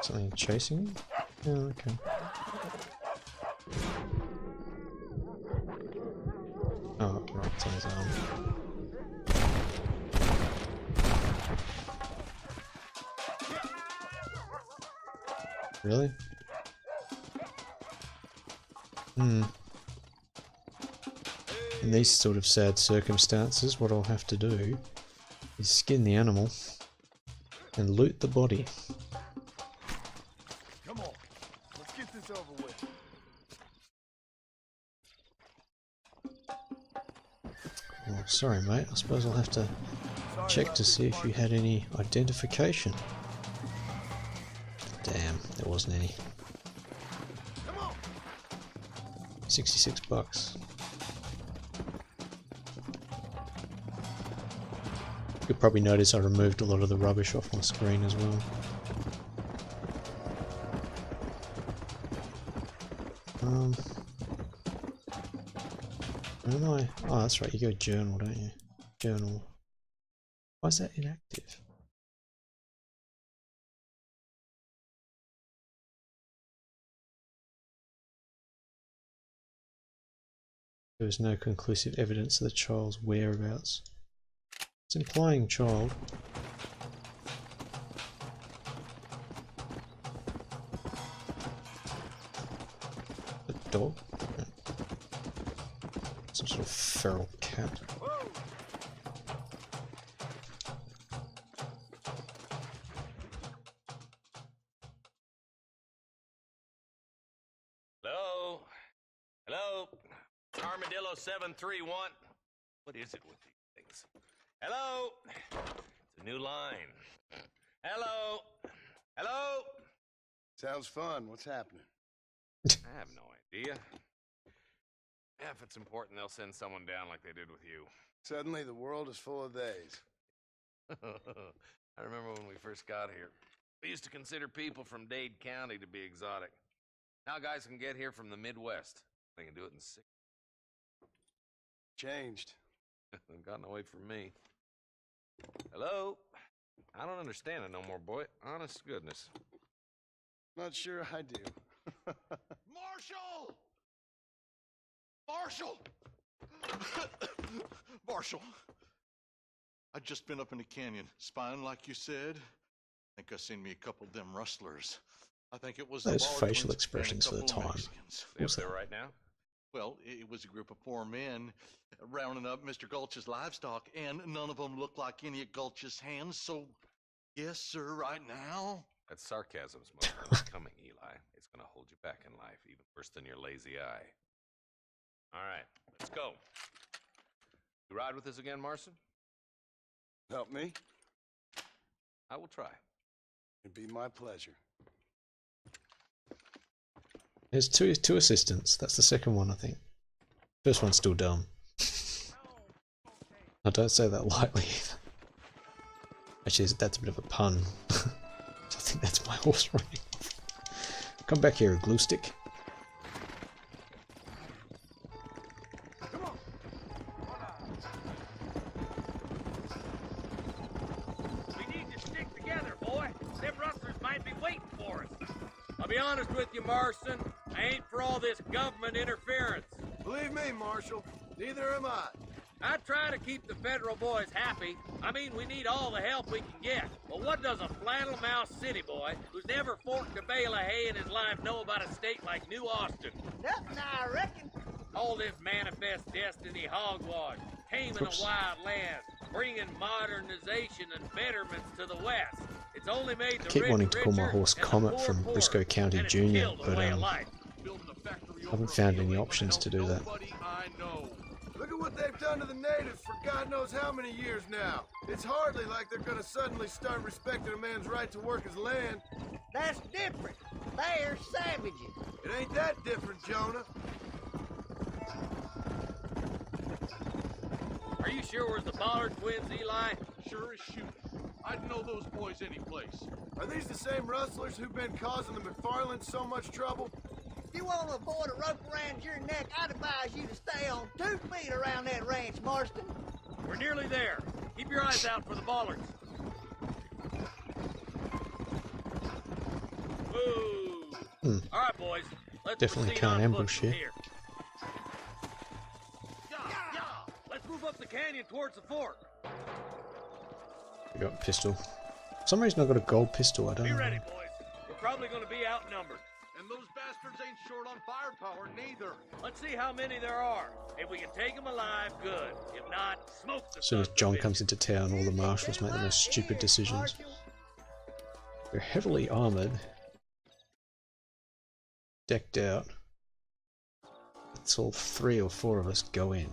Something chasing me? Oh, okay. Oh, right, it's on his arm. Really? In these sort of sad circumstances, what I'll have to do is skin the animal and loot the body. Come on, let's get this over with. Oh, sorry mate, I suppose I'll have to check to see if you had any identification. Damn, there wasn't any. 66 bucks. You'll probably notice I removed a lot of the rubbish off my screen as well. Where am I? Oh, that's right, you go journal, don't you? Journal. Why is that inactive? There was no conclusive evidence of the child's whereabouts. It's implying child. A dog? No. Some sort of feral cat. Hello? Hello? Armadillo 731. What is it with these things? Hello? It's a new line. Hello? Hello? Sounds fun. What's happening? I have no idea. Yeah, if it's important, they'll send someone down like they did with you. Suddenly the world is full of theys. I remember when we first got here. We used to consider people from Dade County to be exotic. Now guys can get here from the Midwest. They can do it in 6. Changed. Gotten away from me. Hello? I don't understand it no more, boy. Honest to goodness. Not sure I do. Marshall! Marshall! Marshall! I just been up in the canyon, spying like you said. I think I seen me a couple of them rustlers. I think it was Those the Ballard facial twins expressions for and the a couple time. of Mexicans. They up there right now? Well, it was a group of 4 men rounding up Mr. Gulch's livestock, and none of them looked like any of Gulch's hands, so yes, sir, right now. That sarcasm's most unbecoming, Eli. It's gonna hold you back in life, even worse than your lazy eye. All right, let's go. You ride with us again, Marston? Help me? I will try. It'd be my pleasure. There's two assistants. That's the second one, I think. First one's still dumb. I don't say that lightly either. Actually, that's a bit of a pun. I think that's my horse running off. Come back here, glue stick. We need to stick together, boy. Them rustlers might be waiting for us. I'll be honest with you, Marston. I ain't for all this government interference. Believe me, Marshal, neither am I. I try to keep the federal boys happy. I mean, we need all the help we can get. But what does a flannel-mouthed city boy who's never forked a bale of hay in his life know about a state like New Austin? Nothing, I reckon. All this manifest destiny hogwash, taming a wild land, bringing modernization and betterments to the West. It's only made the I keep rich wanting to call my richer horse and the Comet poor from poorer, Briscoe County and it's Jr., killed a but way of life. I haven't found any options to do that. I know. Look at what they've done to the natives for God knows how many years now. It's hardly like they're gonna suddenly start respecting a man's right to work his land. That's different. They're savages. It ain't that different, Jonah. Are you sure it was the Ballard twins, Eli? Sure as shoot. I'd know those boys any place. Are these the same rustlers who've been causing the McFarlands so much trouble? If you want to avoid a rope around your neck, I'd advise you to stay on 2 feet around that ranch, Marston. We're nearly there. Keep your eyes out for the Ballards. Woo! All right, boys. Let's Definitely proceed can't on ambush foot from here. Let's move up the canyon towards the fort. I got a pistol. For some reason I got a gold pistol, I don't Be know. ready, boys. We're probably going to be outnumbered. And those bastards ain't short on firepower, neither. Let's see how many there are. If we can take them alive, good. If not, smoke the As soon as sons of John bitches. comes into town, all the marshals make the most stupid decisions. They're heavily armoured, decked out. It's all 3 or 4 of us go in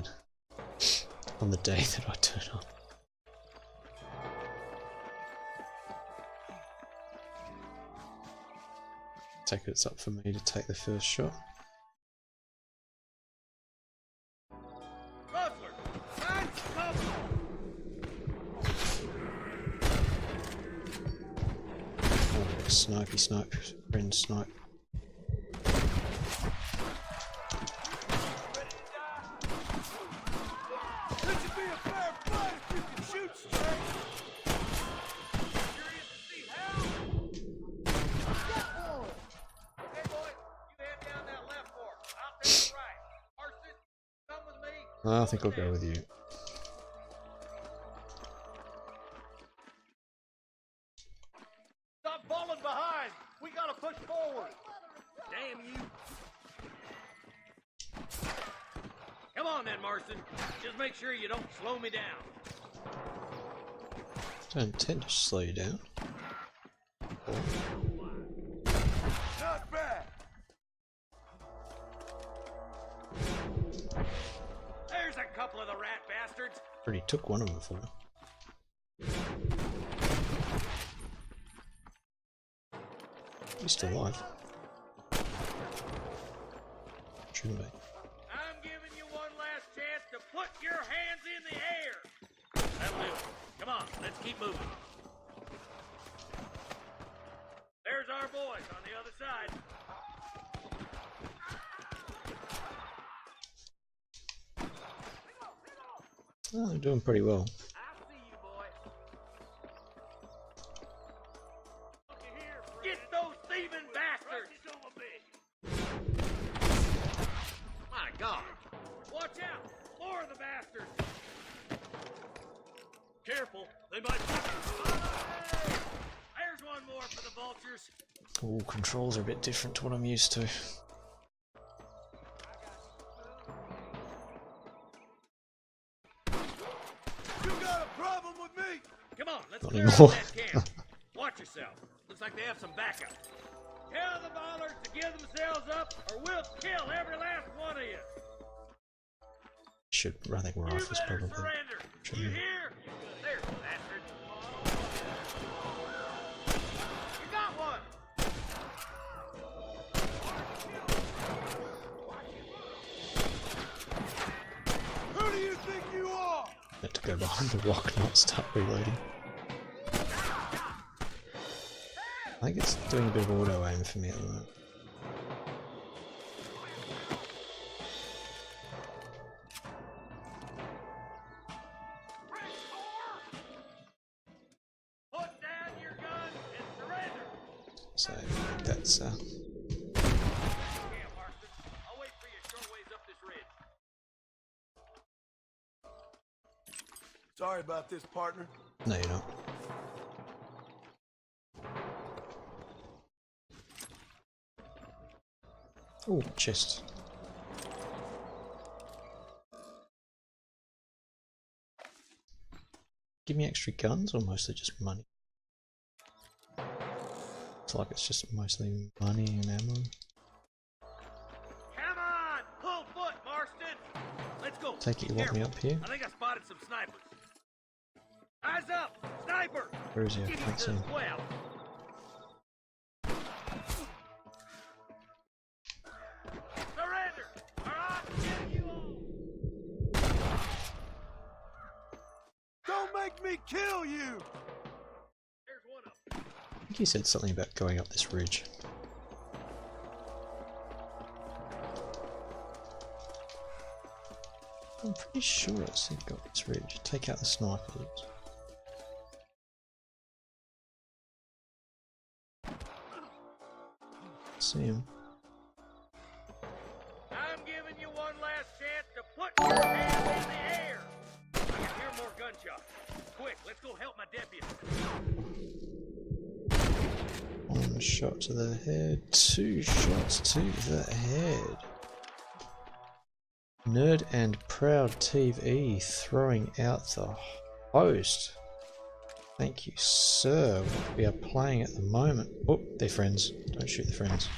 on the day that I turn up. Take it's up for me to take the first shot. Rustler, find cover. Oh, snipey snipe, friend snipe. This should be a fair fight if you can shoot straight. Curious to see how? Okay, boys, you head down that left fork. I'll take the right. Marston, come with me. I think I'll go with you. Stop falling behind. We gotta push forward. Damn you. Come on then, Marston. Just make sure you don't slow me down. Don't intend to slow you down. Not bad. There's a couple of the rat bastards. Already took one of them for you. He's still alive. Shouldn't be. I'm giving you one last chance to put your hands in the air. That'll do it. Come on, let's keep moving. There's our boys on the other side. Oh, they're doing pretty well. I see you, boy. Get those thieving bastards! the bastards! Careful, they might push you. There's one more for the vultures. Oh, controls are a bit different to what I'm used to. You got a problem with me? Come on, let's Not clear out anymore. that camp. Watch yourself. Looks like they have some backup. Tell the Ballards to give themselves up, or we'll kill every last one of you. Should, I think rifles probably. Surrender. Should You be. hear? There's the bastard. You got one. Who do you think you are? Had to go behind the rock, not start reloading. I think it's doing a bit of auto aim for me at the moment. Put down your gun and surrender. So that's Yeah, Marston. I'll wait for you a short ways up this ridge. Sorry about this, partner. no, you're not. Oh, chest. Give me extra guns or mostly just money? It's like it's just mostly money and ammo. Come on, pull foot, Marston. Let's go. Take it you Be want me careful. up here? I think I spotted some snipers. Eyes up, sniper. Where is he? I Give can't you see him. this well. Surrender, or I'll kill you all. Don't make me kill you. There's one of them. I think he said something about going up this ridge. I'm pretty sure it said go up this ridge. Take out the snipers. See him. I'm giving you one last chance to put your hand in the air. I can hear more gunshots. Quick, let's go help my deputy. One shot to the head, two shots to the head. Nerd and Proud TV throwing out the host. Thank you, sir. What we are playing at the moment. Oh, they're friends. Don't shoot the friends.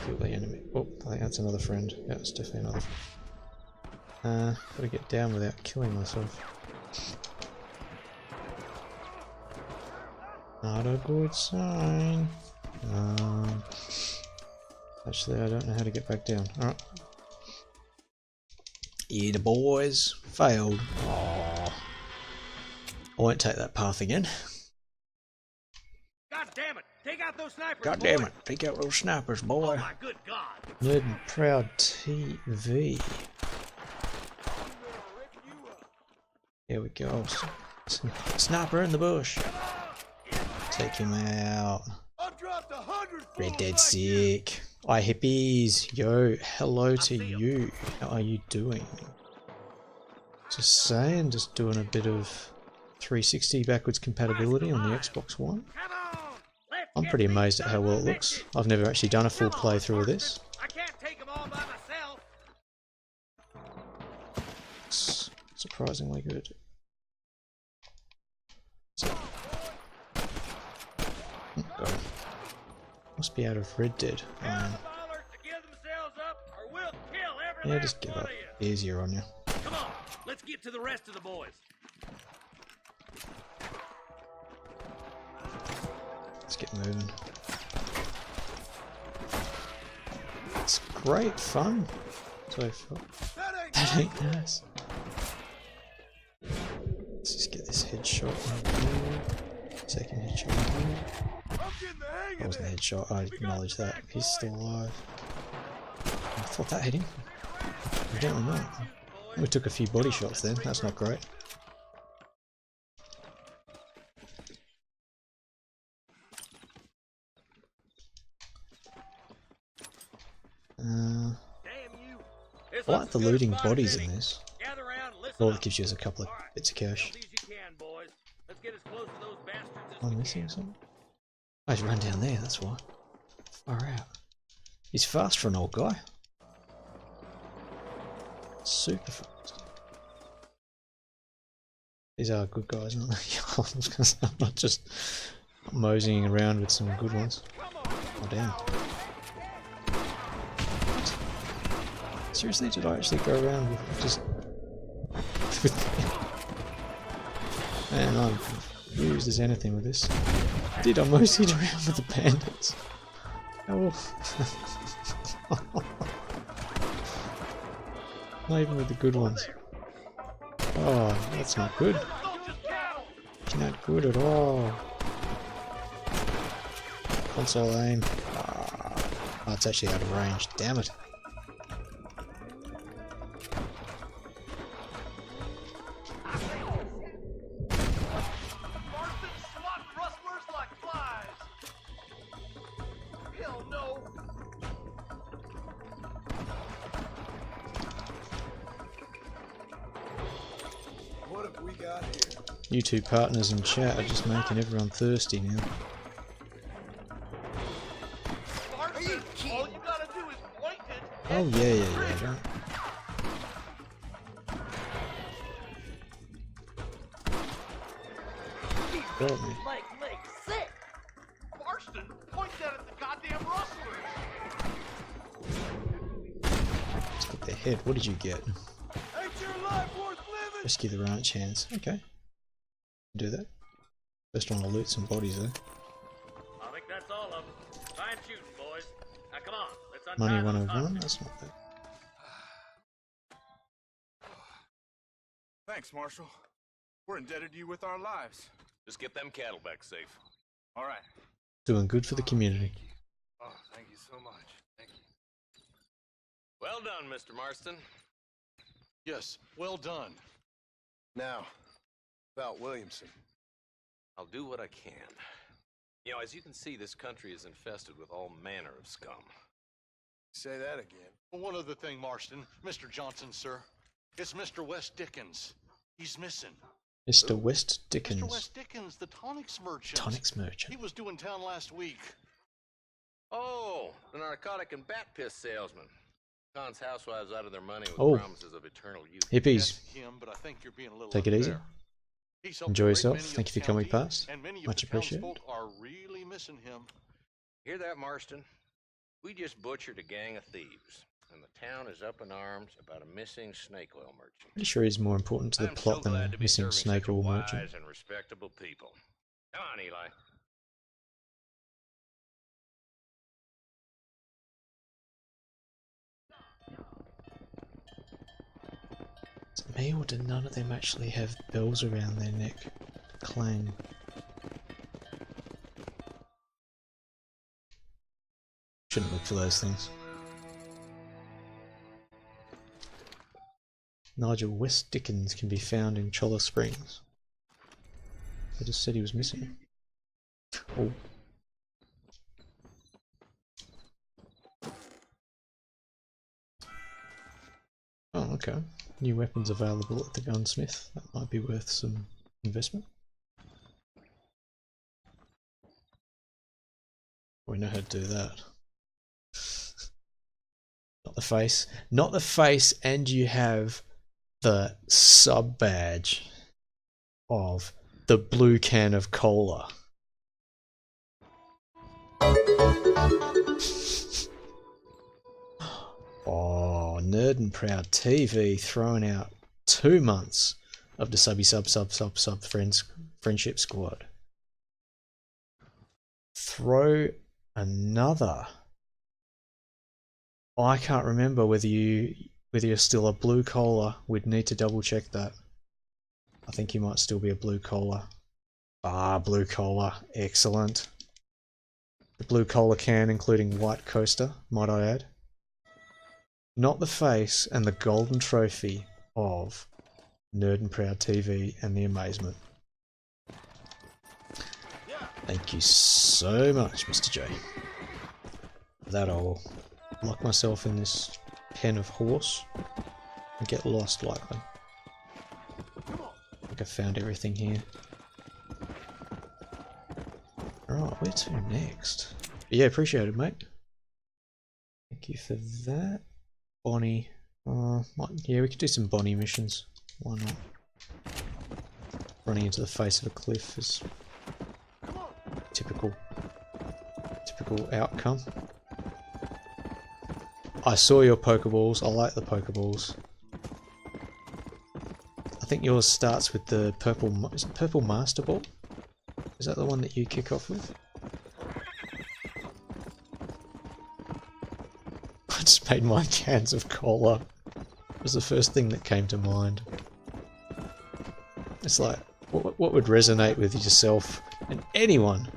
Kill the enemy. Oh, I think that's another friend. Yeah, it's definitely another friend. Gotta get down without killing myself. Not a good sign. Actually, I don't know how to get back down. Alright. Yeah, the boys failed. Aww. I won't take that path again. God damn it! Take out those snipers. God damn it! Take out those snipers, boy. Oh my good God! Nerd and Proud TV. Here we go. Sniper in the bush. Take him out. Red Dead Sick. Hi hippies. Yo, hello to you. How are you doing? Just saying, just doing a bit of 360 backwards compatibility on the Xbox One. I'm pretty amazed at how well it looks. I've never actually done a full playthrough of this. I can't take them all by myself. It's surprisingly good. Got it. Must be out of Red Dead. Yeah, just give up. Easier on you. Come on, let's get to the rest of the boys. Let's get moving. It's great fun so far. That ain't nice. Let's just get this headshot in here. Second headshot in here. That wasn't a headshot, I acknowledge that. He's still alive. I thought that hit him. Evidently not. We took a few body shots then, that's not great. This I like looks the as good a looting spot as bodies any. in this. Gather around, listen All up. it gives you is a couple of bits of cash. As you can, boys. Let's get as close to those bastards as Am I we missing can. something? Oh, he's run down there, that's why. Far out. He's fast for an old guy. Super fast. These are good guys, aren't they? I'm not just moseying around with some good ones. Oh damn. What? Seriously, did I actually go around with just... Man, I'm confused as anything with this. Did I moseyed around with the bandits? Oh. Not even with the good ones. Oh, that's not good. It's not good at all. Console aim. Oh, it's actually out of range. Damn it. You two partners in chat are just making everyone thirsty now. Oh yeah. Don't. Got me. Sick. Marston, point that at the goddamn rustlers. Let's get their head. What did you get? Ain't your life worth living? Rescue the ranch hands. Okay. Do that. First one to loot some bodies though. I think that's all of them. Fine shooting, boys. Now come on, let's untie Money those 101, hostages. that's not bad. Thanks, Marshal. We're indebted to you with our lives. Just get them cattle back safe. All right. Doing good for the community. Oh, thank you so much. Thank you. Well done, Mr. Marston. Yes, well done. Now, about Williamson. I'll do what I can. You know, as you can see, this country is infested with all manner of scum. Say that again. One other thing, Marston. Mr. Johnson, sir. It's Mr. West Dickens. He's missing. Mr. West Dickens. Mr. West Dickens, the tonics merchant. Tonics merchant. He was due in town last week. Oh, the narcotic and bat piss salesman. Cons housewives out of their money with Oh. promises of eternal youth. Hippies. That's him, but I think you're being a little Take it easy. unfair. He's helped Enjoy a great yourself. many of Thank you the for coming county, past. and many of Much the appreciated. townsfolk are really missing him. Hear that, Marston? We just butchered a gang of thieves, and the town is up in arms about a missing snake oil merchant. Pretty sure he's more important to the I'm plot so than glad a to be missing serving snake such a oil wise merchant. and respectable people. Come on, Eli. Is it me or do none of them actually have bells around their neck? Clang. Shouldn't look for those things. Nigel West Dickens can be found in Cholla Springs. I just said he was missing. Oh. Oh, okay. New weapons available at the gunsmith. That might be worth some investment. We know how to do that. Not the face. Not the face, and you have the sub badge of the blue can of cola. Oh, Nerd and Proud TV throwing out 2 months of the subby sub friendship squad. Throw another. I can't remember whether you're still a blue collar. We'd need to double check that. I think you might still be a blue collar. Ah, blue collar, excellent. The blue collar can, including white coaster, might I add. Not the face and the golden trophy of Nerd and Proud TV and the amazement. Thank you so much, Mr. J. For that, I'll lock myself in this pen of horse and get lost likely. I think I found everything here. Right, where to next? But yeah, appreciate it, mate. Thank you for that. Bonnie. Yeah, we could do some Bonnie missions. Why not? Running into the face of a cliff is typical outcome. I saw your Pokeballs. I like the Pokeballs. I think yours starts with the purple. Is it purple Master Ball? Is that the one that you kick off with? I just made my cans of cola. It was the first thing that came to mind. It's like, what would resonate with yourself and anyone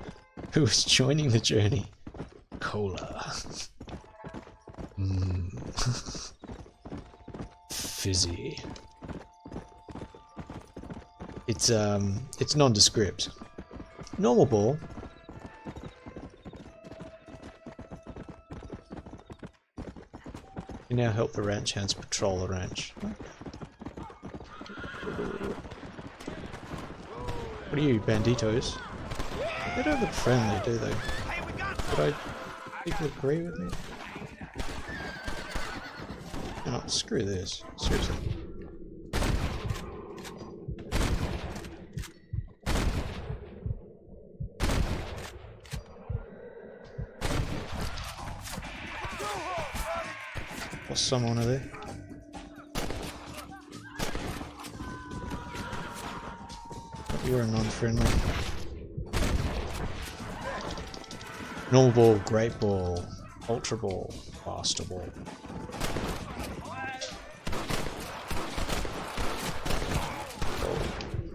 who is joining the journey? Cola. Fizzy. It's nondescript. Normal ball. You now help the ranch hands patrol the ranch. What are you, banditos? They don't look friendly, do they? Would people agree with me? Oh, screw this. Seriously. What's someone over there? You're a non-friendly. Normal ball, great ball, ultra ball, faster ball.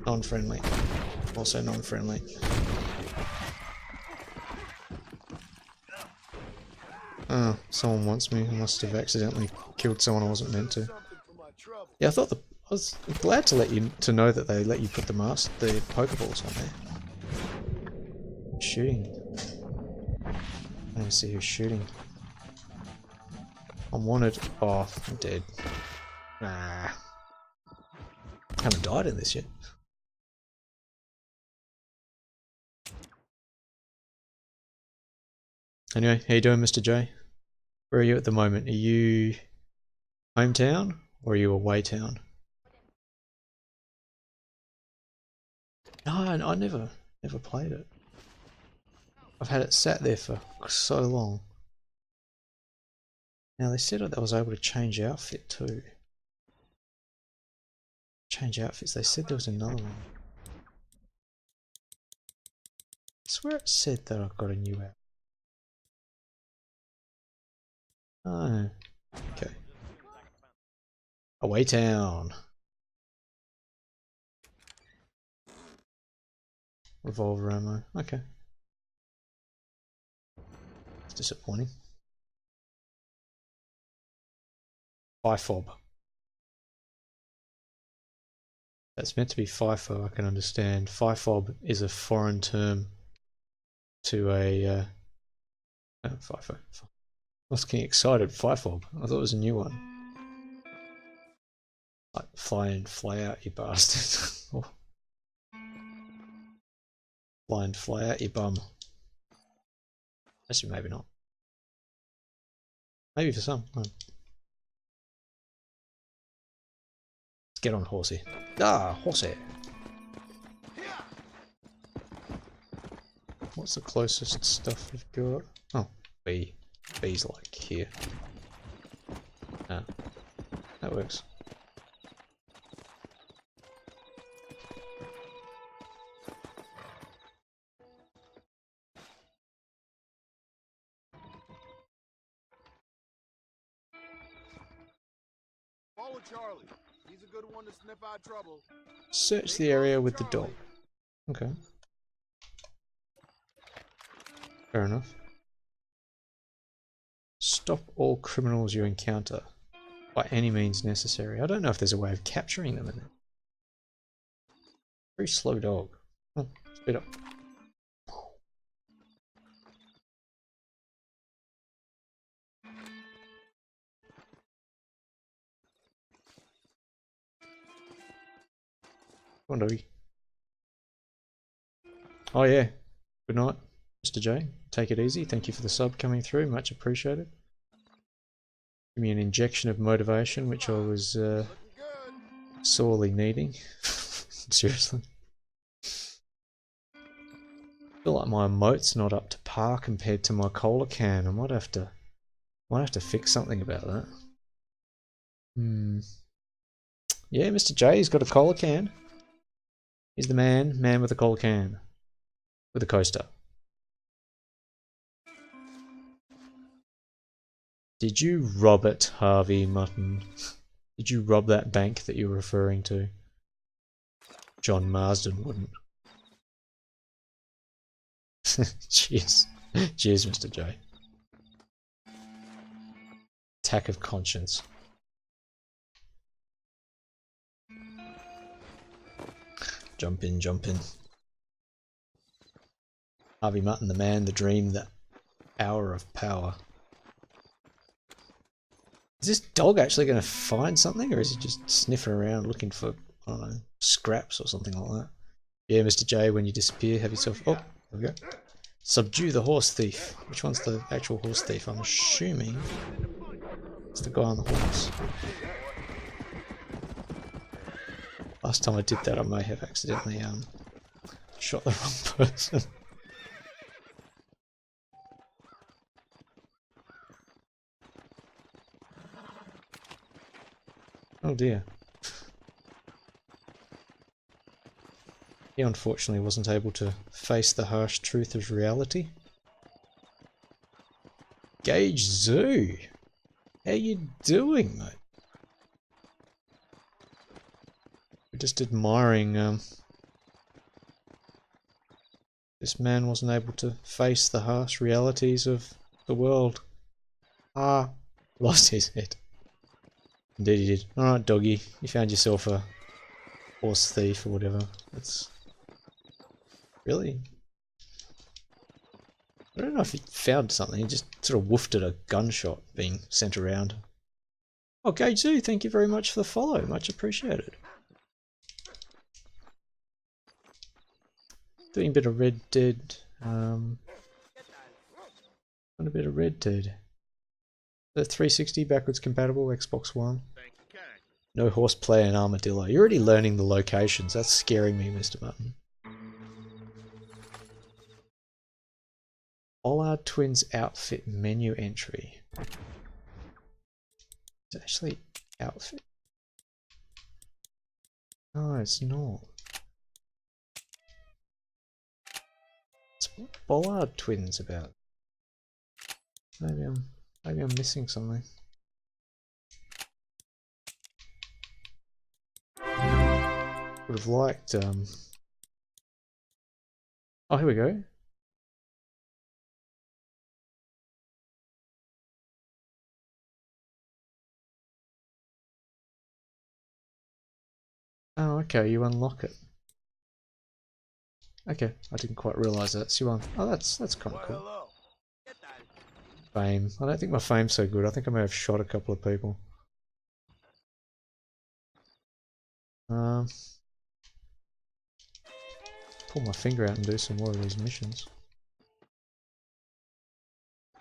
Non-friendly. Also non-friendly. Oh, someone wants me. I must have accidentally killed someone I wasn't meant to. Yeah, I thought I was glad to know that they let you put the Pokeballs on there. Shooting. I don't see who's shooting. I'm wanted. Oh, I'm dead. Ah. Haven't died in this yet. Anyway, how you doing, Mr. J? Where are you at the moment? Are you hometown or are you away town? No, I never played it. I've had it sat there for so long. Now they said that I was able to change outfit too. Change outfits. They said there was another one. I swear it said that I got a new outfit. Oh, okay. Away town. Revolver ammo. Okay. It's disappointing. FIFOB. That's meant to be FIFO, I can understand. FIFOB is a foreign term to a FIFO. I was getting excited. FIFOB. I thought it was a new one. Like fly in, fly out, you bastard. Oh. Fly in, fly out, you bum. Actually, maybe not. Maybe for some. Oh. Let's get on horsey. Ah, horsey. What's the closest stuff we've got? Oh, B. B's like here. Ah, that works. Follow Charlie. He's a good one to sniff out trouble. Search the area with the dog. Okay. Fair enough. Stop all criminals you encounter by any means necessary. I don't know if there's a way of capturing them in it. Very slow dog. Oh, speed up. Come on, doggy. Oh yeah. Good night, Mr. J. Take it easy. Thank you for the sub coming through. Much appreciated. Give me an injection of motivation, which I was sorely needing. Seriously. I feel like my emote's not up to par compared to my cola can. I might have to fix something about that. Yeah, Mr. J's got a cola can. He's the man with a cola can. With a coaster. Did you rob it, Harvey Mutton? Did you rob that bank that you were referring to? John Marsden wouldn't. Cheers. Cheers, Mr. J. Attack of conscience. Jump in, jump in. Harvey Mutton, the man, the dream, the hour of power. Is this dog actually going to find something, or is he just sniffing around looking for, I don't know, scraps or something like that? Yeah, Mr. J, when you disappear, have yourself... Oh, there we go. Subdue the horse thief. Which one's the actual horse thief? I'm assuming it's the guy on the horse. Last time I did that, I may have accidentally shot the wrong person. Oh dear. He unfortunately wasn't able to face the harsh truth of reality. Gage Zoo! How you doing, mate? We're just admiring, this man wasn't able to face the harsh realities of the world. Ah, lost his head. Indeed he did. Alright, doggy, you found yourself a horse thief or whatever. That's... Really? I don't know if he found something, he just sort of woofed at a gunshot being sent around. Oh, Gage Zoo, thank you very much for the follow, much appreciated. Doing a bit of Red Dead, doing a bit of Red Dead. The 360 backwards compatible, Xbox One. No horseplay and armadillo. You're already learning the locations, that's scaring me, Mr. Mutton. Bollard Twins outfit menu entry. It's actually outfit. No, it's not. What's Bollard Twins about? Maybe I'm missing something. Would have liked oh, here we go. Oh, okay, you unlock it. Okay, I didn't quite realise that. So you oh, that's kind of cool. Fame. I don't think my fame's so good. I think I may have shot a couple of people. Pull my finger out and do some more of these missions.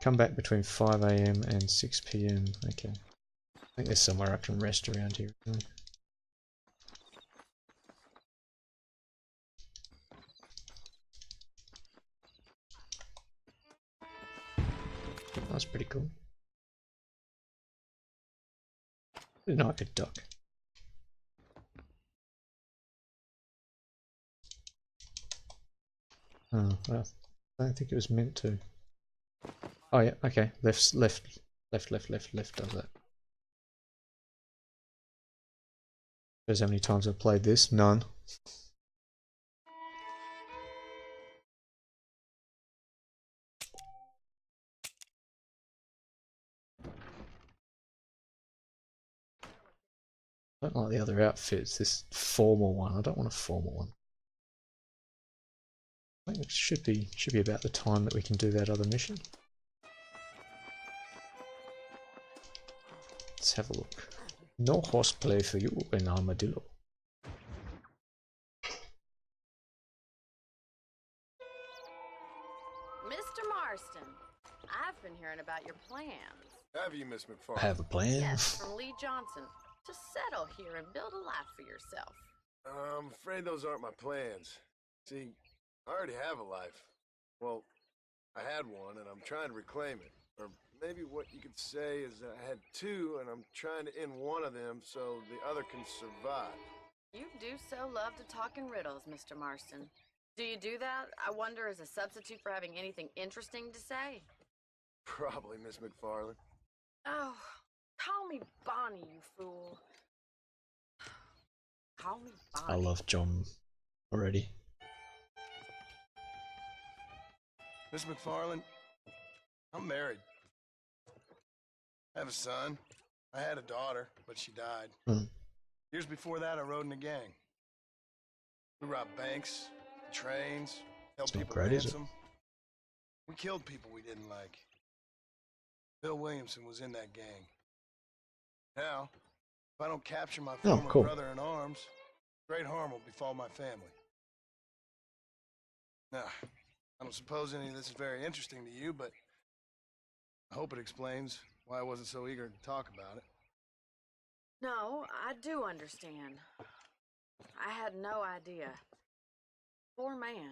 Come back between 5 AM and 6 PM. Okay. I think there's somewhere I can rest around here. Really. That's pretty cool. I didn't know I could duck. Oh, well, I don't think it was meant to. Oh yeah, okay. Left does that. Shows how many times I've played this. None. I don't like the other outfits. This formal one. I don't want a formal one. I think it should be about the time that we can do that other mission. Let's have a look. No horseplay for you in Armadillo. about your plans. Have you, Miss McFarland? I have a plan. Yes, from Lee Johnson. To settle here and build a life for yourself. I'm afraid those aren't my plans. See, I already have a life. Well, I had one, and I'm trying to reclaim it. Or maybe what you could say is that I had two, and I'm trying to end one of them so the other can survive. You do so love to talk in riddles, Mr. Marston. Do you do that, I wonder, as a substitute for having anything interesting to say? Probably, Miss McFarland. Oh, call me Bonnie, you fool. Call me Bonnie. I love John already. Miss McFarland, I'm married. I have a son. I had a daughter, but she died. Years before that, I rode in a gang. We robbed banks, trains, held people ransom. We killed people we didn't like. Bill Williamson was in that gang. Now, if I don't capture my former brother in arms, great harm will befall my family. Now, I don't suppose any of this is very interesting to you, but I hope it explains why I wasn't so eager to talk about it. No, I do understand. I had no idea. Poor man.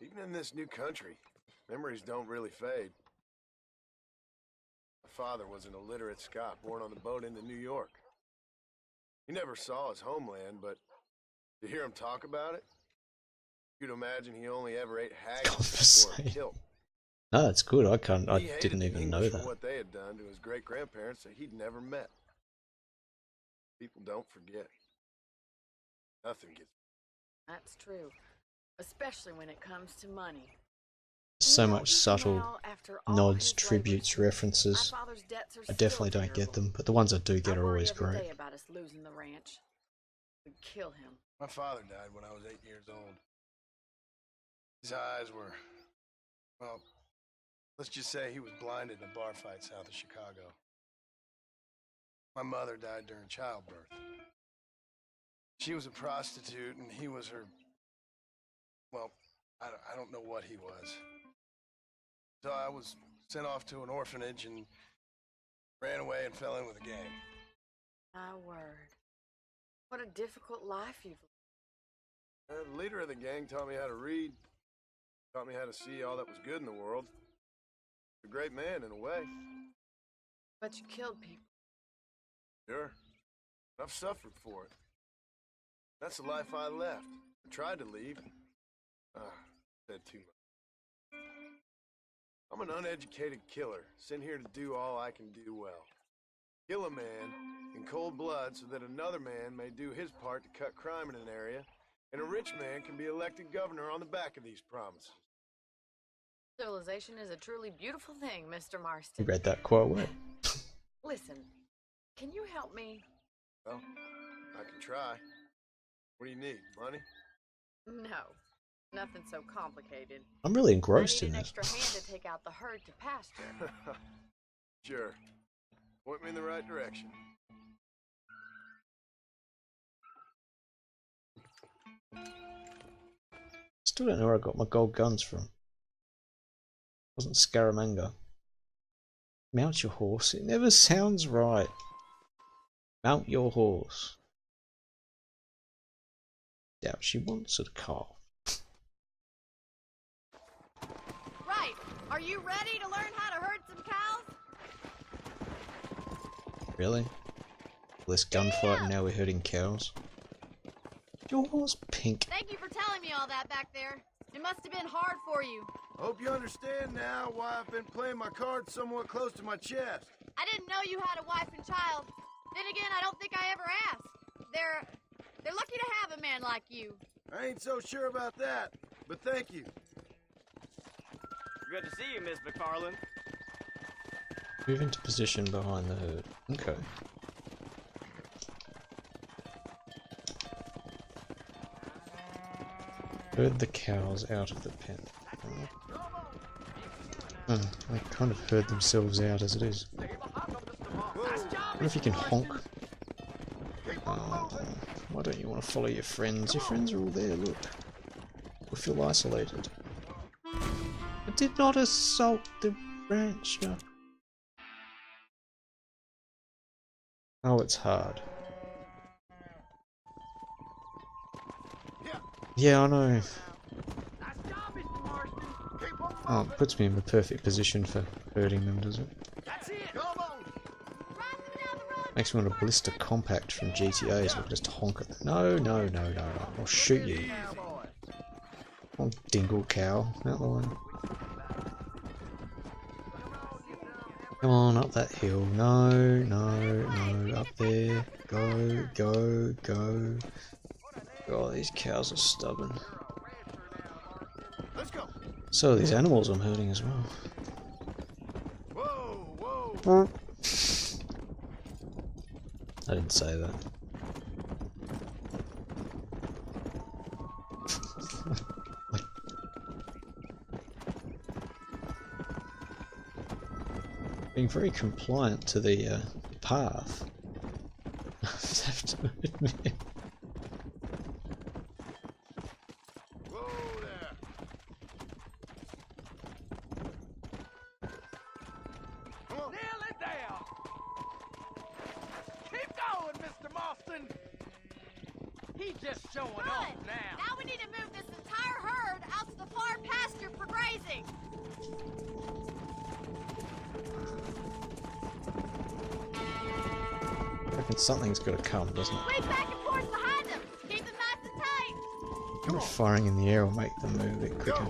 Even in this new country, memories don't really fade. My father was an illiterate Scot born on the boat into New York. He never saw his homeland, but to hear him talk about it, you'd imagine he only ever ate haggis before a kilt. No, that's good. I didn't even know For that. what they had done to his great-grandparents that he'd never met. People don't forget. Nothing gets. That's true. Especially when it comes to money. So much subtle nods, tributes, references. I definitely don't get them, but the ones I do get are always great. Day about us losing the ranch. We'd kill him. My father died when I was 8 years old. His eyes were, well, let's just say he was blinded in a bar fight south of Chicago. My mother died during childbirth. She was a prostitute, and he was her, well, I don't know what he was. So I was sent off to an orphanage and ran away and fell in with a gang. My word. What a difficult life you've lived. The leader of the gang taught me how to read, taught me how to see all that was good in the world. A great man, in a way. But you killed people. Sure. I've suffered for it. That's the life I left. I tried to leave. Said too much. I'm an uneducated killer, sent here to do all I can do well. Kill a man in cold blood so that another man may do his part to cut crime in an area, and a rich man can be elected governor on the back of these promises. Civilization is a truly beautiful thing, Mr. You Marston. read that quite well. Listen, can you help me? Well, I can try. What do you need, money? No, nothing so complicated. I'm really engrossed I in need an this. extra hand to take out the herd to pasture. Sure. Point me in the right direction. Still don't know where I got my gold guns from. Wasn't Scaramanga. Mount your horse. It never sounds right. Mount your horse. Doubt she wants a calf. Right. Are you ready to learn how to herd some cows? Really? Less gunfighting, now we're herding cows. Your horse pink. Thank you for telling me all that back there. It must have been hard for you. Hope you understand now why I've been playing my cards somewhat close to my chest. I didn't know you had a wife and child. Then again, I don't think I ever asked. They're lucky to have a man like you. I ain't so sure about that, but thank you. Good to see you, Miss McFarland. Move into position behind the herd. Okay. Herd the cows out of the pen. They kind of herd themselves out as it is. I wonder if you can honk. Why don't you want to follow your friends? Your friends are all there, look. We feel isolated. I did not assault the rancher. Oh, it's hard. Yeah, I know. Oh, it puts me in the perfect position for hurting them, does it? Makes me want a blister compact from GTA so I can just honk at them. No, no, no, no, no. I'll shoot you. Oh, dingle cow. Out the way. Come on, up that hill. No, no, no. Up there. Go, go, go. Oh, these cows are stubborn. So are these animals I'm hurting as well. Whoa. I didn't say that. Being very compliant to the path. I have to admit. Something's got to come, doesn't it? Wait back and forth behind them. Keep them nice and tight. I wonder if firing in the air will make them move a bit quicker.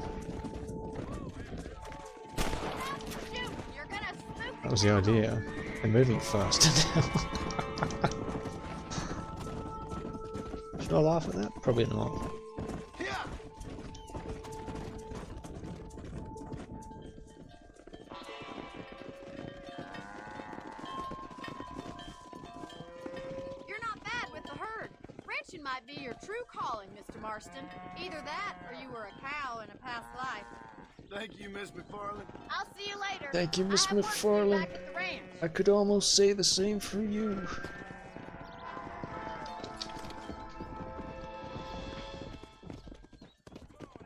That was the idea. They're moving faster now. Should I laugh at that? Probably not. Might be your true calling, Mr. Marston. Either that, or you were a cow in a past life. Thank you, Miss McFarland. I'll see you later. Thank you, Miss McFarland. I could almost say the same for you.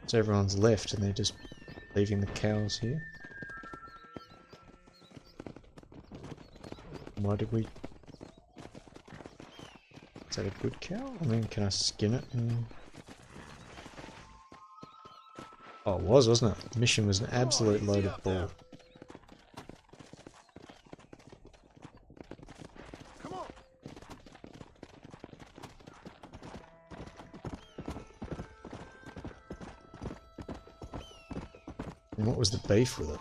So everyone's left and they're just leaving the cows here. Why did we... Is that a good cow? I mean, can I skin it and... Oh, it was, wasn't it? The mission was an absolute load of bull. Come on. And what was the beef with it?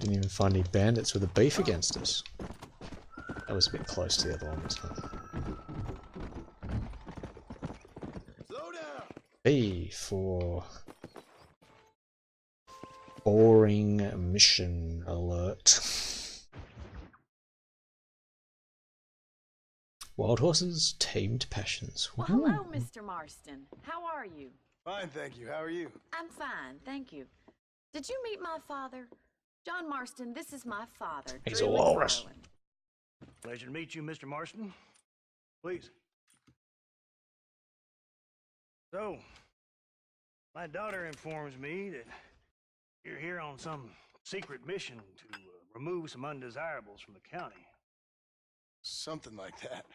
Didn't even find any bandits with a beef against us. That was a bit close to the other one, wasn't it? Slow down. B for boring mission alert. Wild horses, tamed passions. Well, hello, Mr. Marston. How are you? Fine, thank you. How are you? I'm fine, thank you. Did you meet my father? John Marston, this is my father. He's Drew a walrus. McFarland. Pleasure to meet you, Mr. Marston. Please. So, my daughter informs me that you're here on some secret mission to remove some undesirables from the county. Something like that.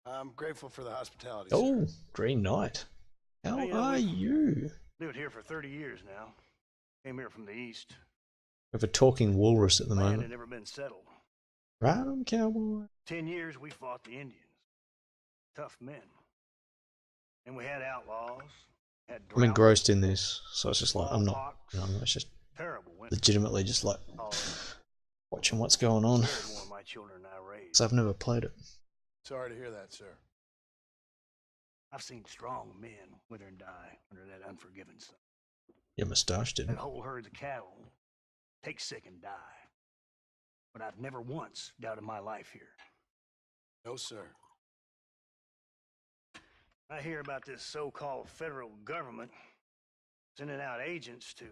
I'm grateful for the hospitality. Oh, sir. Green Knight. How Hey, are you? Lived here for 30 years now. Came here from the east. We have a talking walrus at the Land moment. had never been settled. Right on, cowboy. 10 years we fought the Indians. Tough men. And we had outlaws. Had I'm engrossed in this, so it's just like I'm not. You know, it's just terrible legitimately just like watching what's going on. one of my children I raised. So I've never played it. Sorry to hear that, sir. I've seen strong men wither and die under that unforgiving sun. Your moustache And didn't. whole herds of cattle take sick and die. But I've never once doubted my life here. No, sir. I hear about this so-called federal government sending out agents to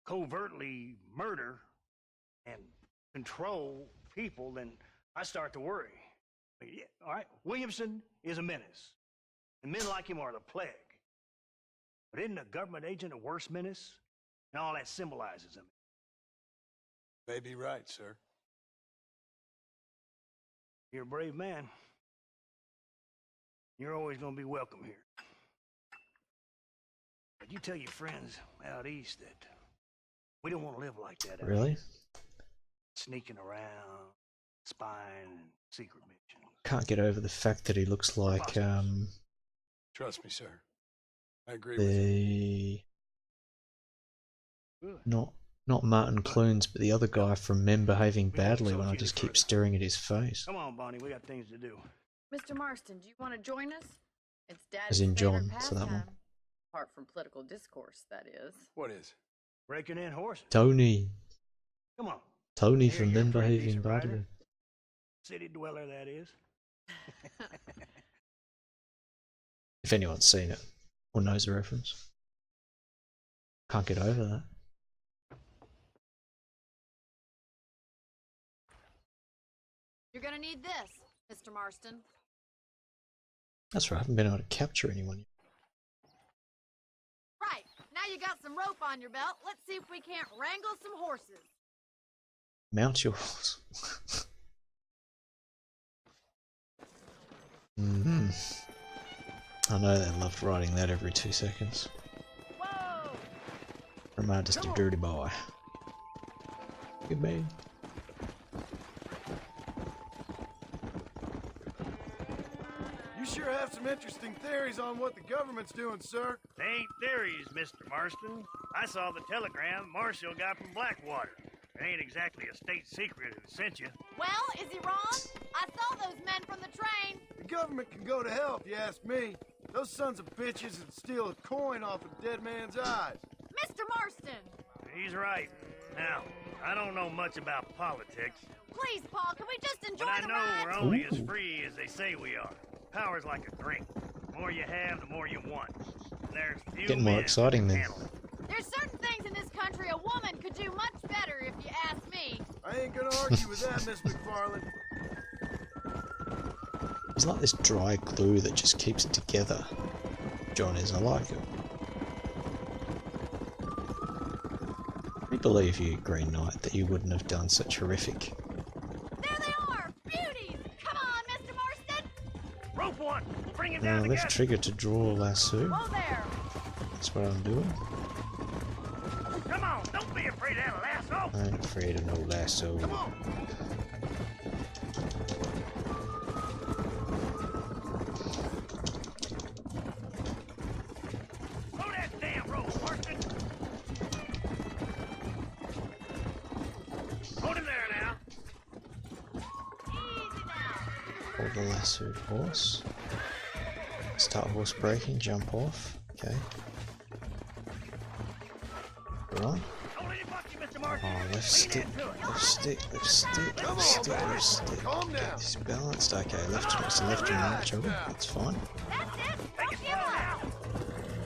covertly murder and control people, then I start to worry. Yeah, all right, Williamson is a menace, and men like him are the plague. But isn't a government agent a worse menace? And all that symbolizes him. May be right, sir. You're a brave man. You're always going to be welcome here. But you tell your friends out east that we don't want to live like that. Really? Sneaking around, spying, and secret missions. Can't get over the fact that he looks like Trust me, sir. I agree with you. not Martin Clunes, but the other guy from Men Behaving Badly when I just keep staring at his face. Come on, Bonnie, we got things to do. Mr. Marston, do you want to join us? It's Dad's As in favorite John, so that one. pastime. Apart from political discourse, that is. What is? Breaking in horses. Tony. Come on. Tony Here, from you're a Men pretty Behaving decent rider. Badly. City dweller, that is. If anyone's seen it or knows the reference. Can't get over that. You're gonna need this, Mr. Marston. That's right, I haven't been able to capture anyone yet. Right, now you got some rope on your belt. Let's see if we can't wrangle some horses. Mount your horse. I know they loved writing that every 2 seconds. Whoa! Am I just a dirty boy? Good man. You sure have some interesting theories on what the government's doing, sir. They ain't theories, Mr. Marston. I saw the telegram Marshall got from Blackwater. It ain't exactly a state secret who sent you. Well, is he wrong? I saw those men from the train. The government can go to hell if you ask me. Those sons of bitches would steal a coin off a dead man's eyes. Mr. Marston! He's right. Now, I don't know much about politics, Please, Paul, can we just enjoy but I the know ride? we're only as free as they say we are. Power's like a drink. The more you have, the more you want. And there's few Getting more men exciting who then. can handle it. There's certain things in this country a woman could do much better if you ask me. I ain't gonna argue with that, Miss McFarland. He's like this dry glue that just keeps it together. John is, I like it. We believe you, Green Knight, that you wouldn't have done such horrific. There they are! Beauties! Come on, Mr. Marston! Rope one! We'll bring him Now down left together. trigger to draw lasso. Whoa there! That's what I'm doing. Come on, don't be afraid of that lasso. I ain't afraid of no lasso. Come on. Throw that damn rope, Marston. Hold him there now. Easy now! Hold the lassoed horse. Start horse braking, jump off. Okay. Right. Don't let him buck you, Mr. Marston. Oh, left stick, left stick, left stick, left stick, left stick. Calm down. Get this balanced. Okay, left and it's a left and right joggle. That's fine. That's it! Don't give up!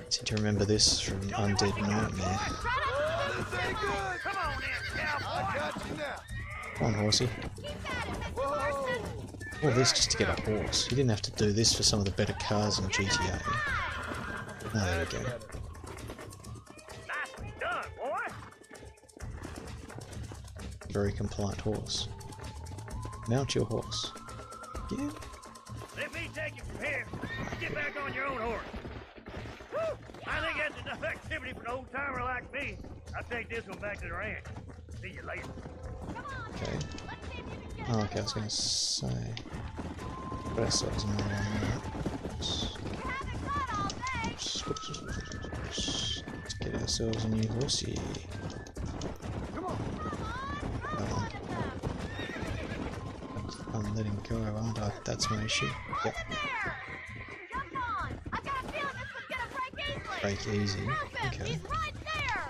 Seem to remember this from Undead Nightmare. This ain't good. Come on in, cowboy. I got you now. Come on, horsey. Keep at it, Mr. Marston! All this just to get a horse. You didn't have to do this for some of the better cars in GTA. Oh, there we go. Nicely done, boy. Very compliant horse. Mount your horse. Yeah. Let me take you from here. You get back on your own horse. Woo! I think that's enough activity for an old timer like me. I'll take this one back to the ranch. See you later. Okay. Oh, okay, I was gonna say. Put ourselves in the Let's get ourselves a new horsey. Come on. I'm letting go, aren't I? That's my issue. Yep. Jump on! I've got a feeling this one's gonna break easily! Break easy. Okay. He's right there!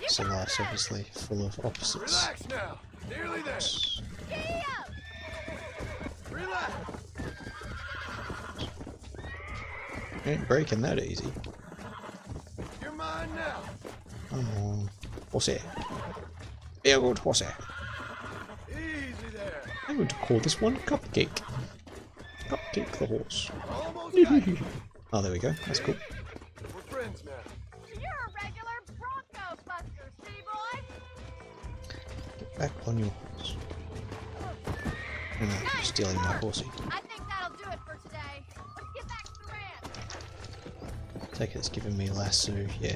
You So got life's that? obviously full of opposites. Relax now. Nearly there. Giddy up! Relax. Ain't breaking that easy. You're mine now. Come on. Horsey. Be a good horsey. Easy there. I'm going to call this one Cupcake. Cupcake the horse. Almost got you. Oh, there we go. That's cool. We're friends now. Back on your horse. No, stealing my horsey. I think that'll do it for today. Let's get back to the ranch. Take it, it's giving me lasso. Yeah.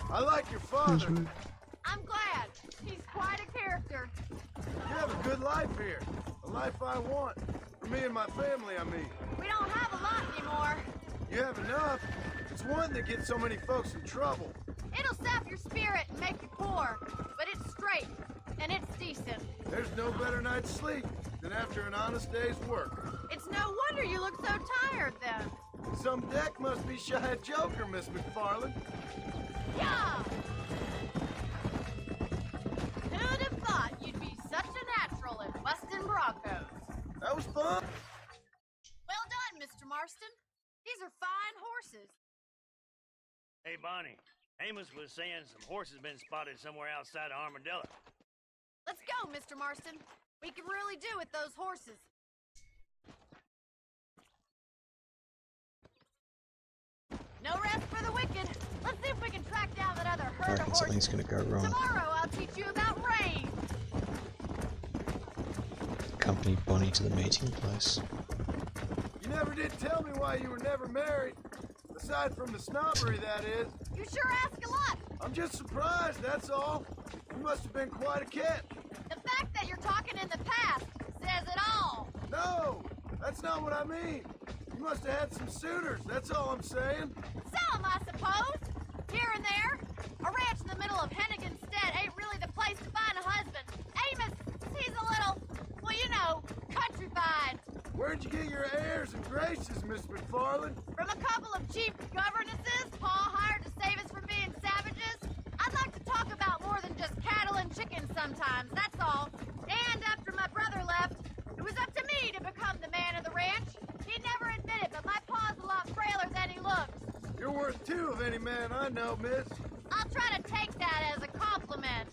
I like your father. I'm glad. He's quite a character. You have a good life here. A life I want. For me and my family, I mean. We don't have a lot anymore. You have enough. It's one that gets so many folks in trouble. It'll sap your spirit and make you poor, but it's straight, and it's decent. There's no better night's sleep than after an honest day's work. It's no wonder you look so tired, then. Some deck must be shy of Joker, Miss McFarland. Yeah! Who'd have thought you'd be such a natural in busting Broncos? That was fun. Well done, Mr. Marston. These are fine horses. Hey, Bonnie. Amos was saying some horses been spotted somewhere outside of Armadillo. Let's go, Mr. Marston. We can really do with those horses. No rest for the wicked. Let's see if we can track down that other I herd of reckon horses. something's gonna go wrong. Tomorrow I'll teach you about rain. Accompany Bonnie to the meeting place. You never did tell me why you were never married. Aside from the snobbery, that is. You sure ask a lot. I'm just surprised, that's all. You must have been quite a catch. The fact that you're talking in the past says it all. No, that's not what I mean. You must have had some suitors, that's all I'm saying. Some, I suppose. Here and there. A ranch in the middle of Hennigan's Stead ain't really the place to find a husband. Amos, he's a little, well, you know, countrified. Where'd you get your airs and graces, Miss McFarland? From a couple of cheap governesses Pa hired to save us from being savages. I'd like to talk about more than just cattle and chickens sometimes, that's all. And after my brother left, it was up to me to become the man of the ranch. He'd never admit it, but my pa's a lot frailer than he looks. You're worth two of any man I know, miss. I'll try to take that as a compliment.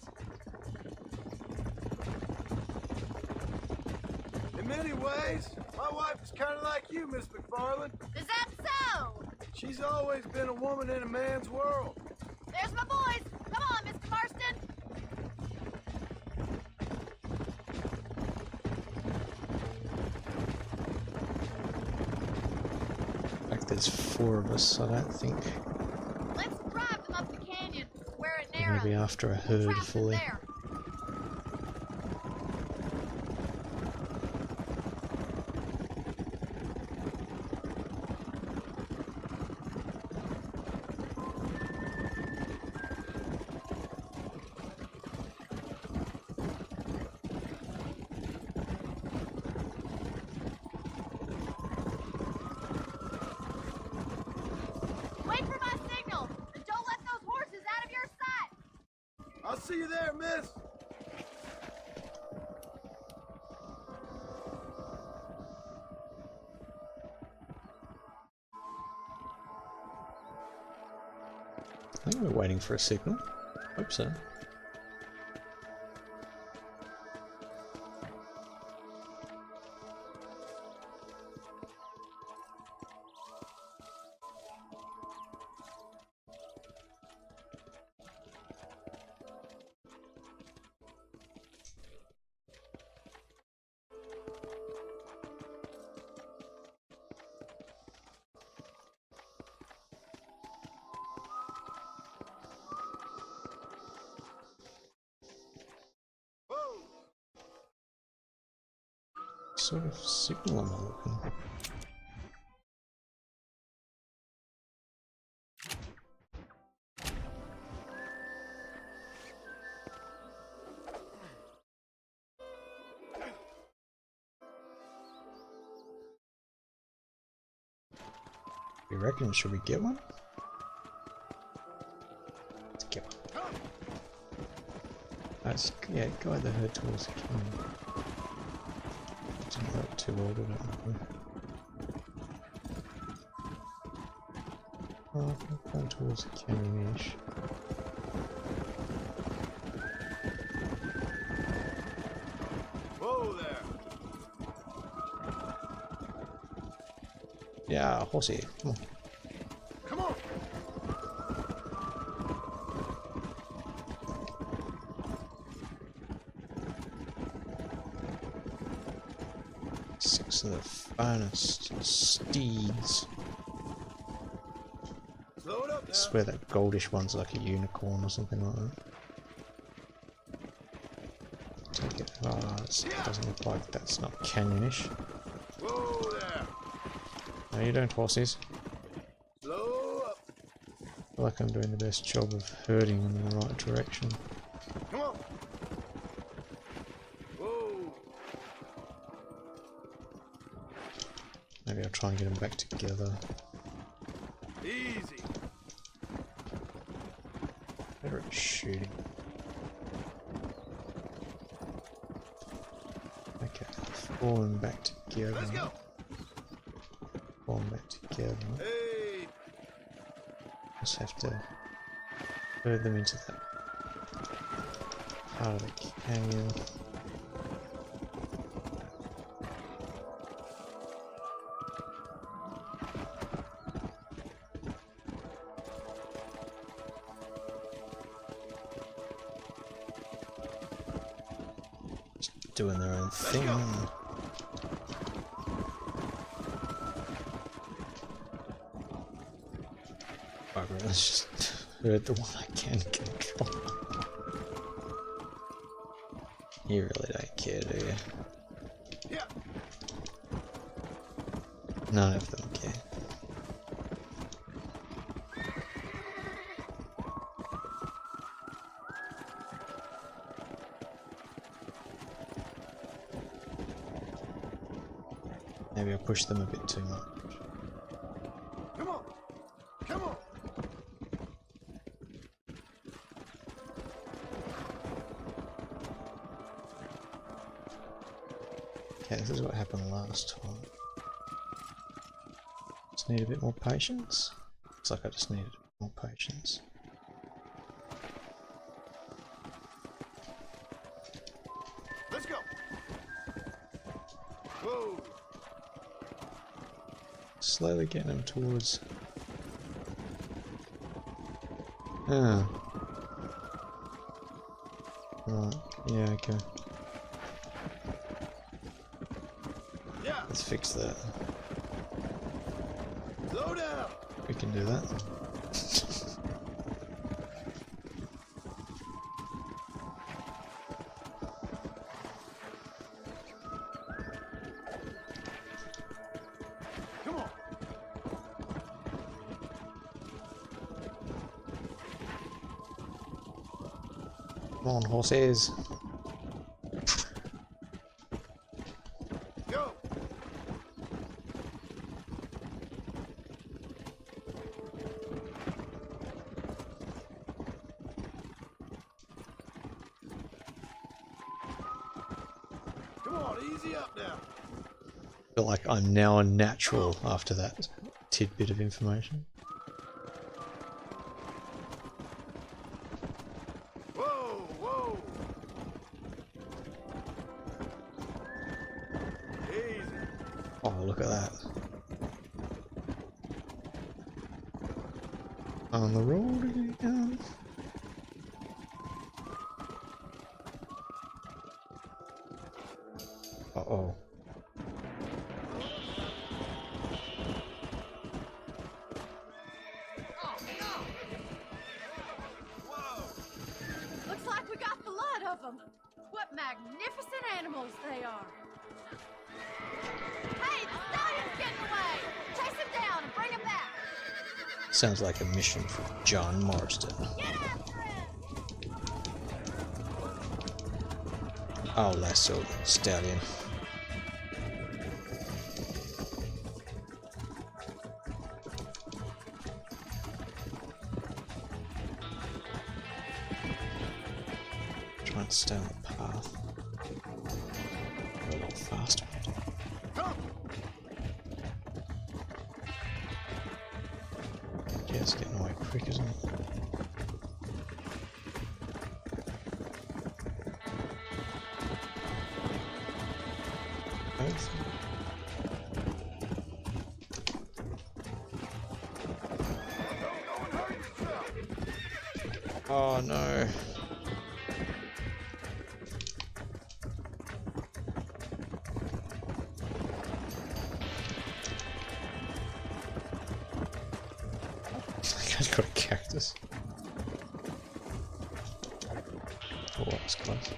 In many ways, my wife is kind of like you, Miss McFarland. Is that so? She's always been a woman in a man's world. There's my boys. Come on, Mr. Marston. Like there's 4 of us, I don't think. Let's drive them up the canyon where it narrows. Maybe after a herd Trap them fully. there. Wait for my signal, and don't let those horses out of your sight. I'll see you there, miss. I think we're waiting for a signal. Hope so. Sort of signal am I looking? You reckon, should we get one? Let's get one. Let's, yeah, guide the herd towards the canyon. Didn't look too old, I don't know. Oh, I think going towards the canyon-ish. Whoa there. Yeah, horsey, come on. Come on. Some of the finest steeds. Slow it up I now. swear that goldish one's like a unicorn or something like that. Take it. Oh, it doesn't look like that's not canyonish. Whoa there. How you doing, horses? Slow up. I feel like I'm doing the best job of herding them in the right direction. Come on. Whoa. Maybe I'll try and get them back together. Easy. Better at shooting. Okay, fall them back together. Let's go. Fall them back together. Hey. Just have to herd them into that part of the canyon. Just doing their own thing. Bugger, let's just herd the one I can control. You really don't care, do you? Yeah. None of them care. Maybe I pushed them a bit too much. Come on. Come on. Okay, this is what happened last time. Just need a bit more patience. Looks like I just needed a bit more patience. Let's go. Whoa. Slowly getting them towards. Ah. Right, yeah, okay. Yeah. Let's fix that. Slow down. We can do that. Come on. Come on, horses. Go. Come on, easy up now. I feel like I'm now a natural after that tidbit of information. Whoa, whoa. Easy. Oh, look at that. On the road again. Uh-oh. Looks like we got the lot of them. What magnificent animals they are. Hey, the stallion's getting away. Chase him down and bring him back. Sounds like a mission for John Marston. Get after him. I'll lasso the stallion. Trying to stay on the path. Go a little faster. Yeah, it's getting away quick, isn't it? Both. Oh no. cactus. Oh, that was close.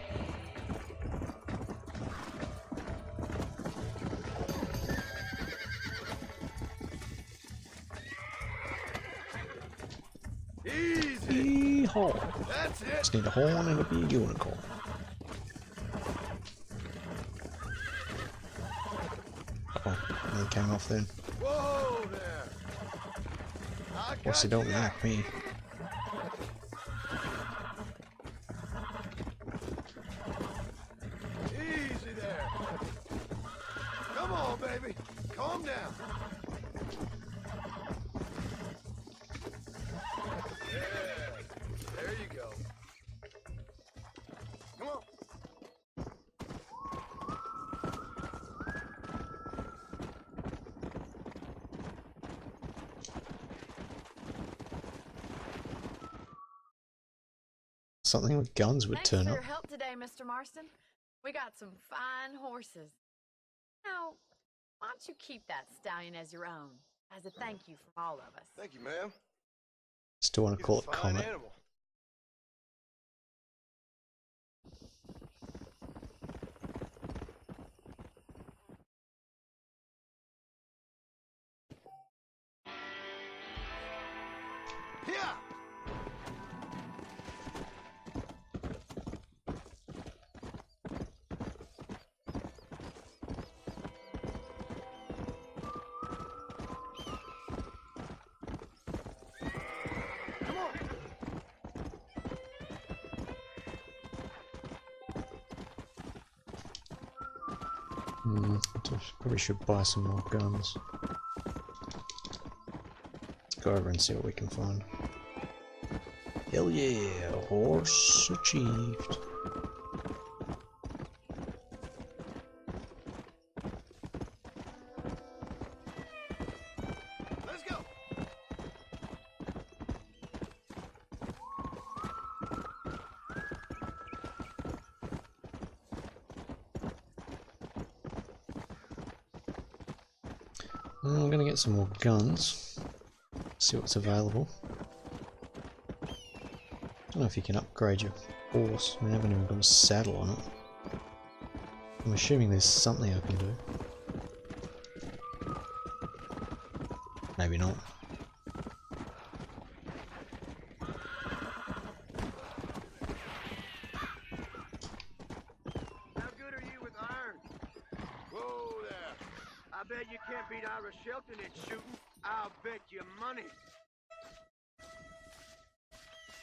Easy. Yeehaw. That's it. Just need a horn and it'll be a unicorn. Oh, and it came off then. Whoa there. Of course, you don't like me. Easy there. Come on, baby. Calm down. Yeah. There you go. Come on. Something with guns would Thanks turn for up. your help today, Mr. Marston. We got some fine horses. Now, why don't you keep that stallion as your own, as a thank you from all of us? Thank you, ma'am. Still want to He's call a it fine Comet. animal. Yeah. Come on. Probably should buy some more guns. Let's go over and see what we can find. Hell yeah, horse achieved. Let's go. I'm gonna get some more guns. See what's available. Don't know if you can upgrade your horse. I haven't even got a saddle on it. I'm assuming there's something I can do. Maybe not. How good are you with iron? Whoa there. I bet you can't beat Ira Shelton at shooting. I'll bet you money.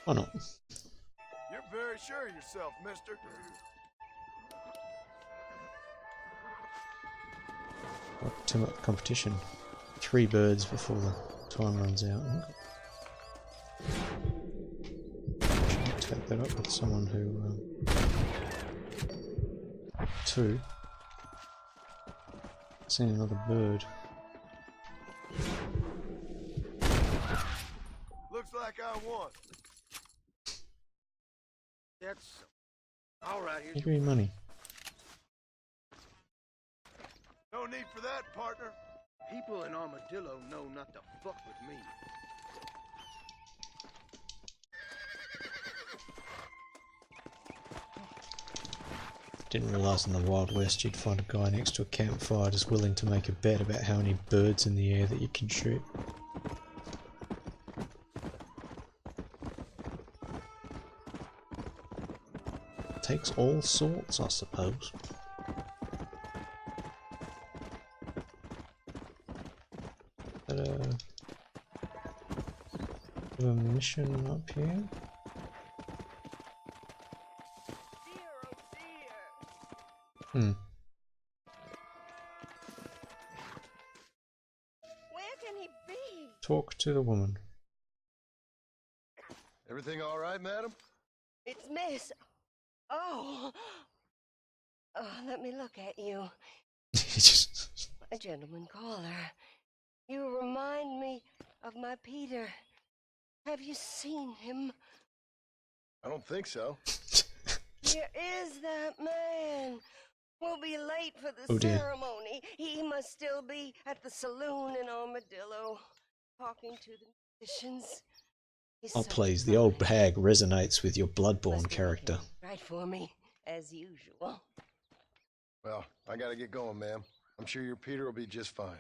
Why not? You're very sure of yourself, mister. What too much competition? 3 birds before the time runs out. Should take that up with someone who. 2. Seen another bird. Looks like I won. That's all right. Here's Give me money. No need for that, partner. people in Armadillo know not to fuck with me. Didn't realise in the Wild West you'd find a guy next to a campfire just willing to make a bet about how many birds in the air that you can shoot. Takes all sorts, I suppose. But, a mission up here? Hmm. Where can he be? Talk to the woman. Everything all right, madam? It's Miss. Oh. Oh, let me look at you. A gentleman caller. You remind me of my Peter. Have you seen him? I don't think so. Here is that man. We'll be late for the Oh, dear. ceremony. He must still be at the saloon in Armadillo, talking to the musicians. Oh please, the old hag resonates with your Bloodborne character. Right for me, as usual. Well, I gotta get going, ma'am. I'm sure your Peter will be just fine.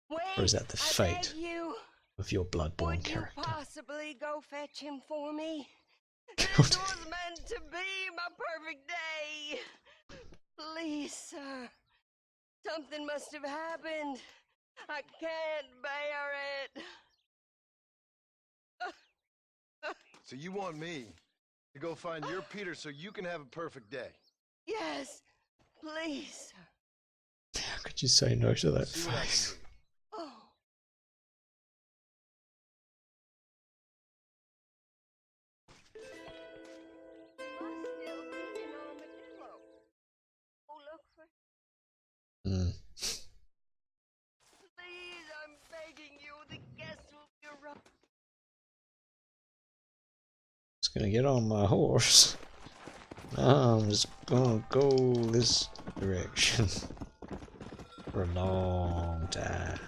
Wait, Or is that the fate I beg you. of your Bloodborne Would you character? possibly go fetch him for me? This was meant to be my perfect day. Please, sir. Something must have happened. I can't bear it. So you want me to go find your Peter so you can have a perfect day? Yes, please, sir. How could you say no to that See what I can face? do. Oh. Must still be an armadillo. Oh, look for. Hmm. Please, I'm begging you. The guests will be around. Just gonna get on my horse. I'm just gonna go this direction for a long time.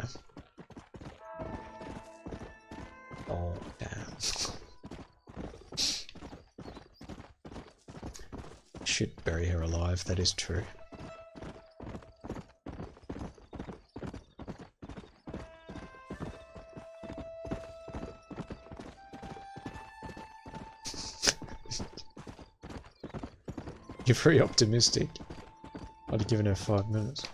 Long time. Should bury her alive, that is true. You're very optimistic. I'd have given her 5 minutes.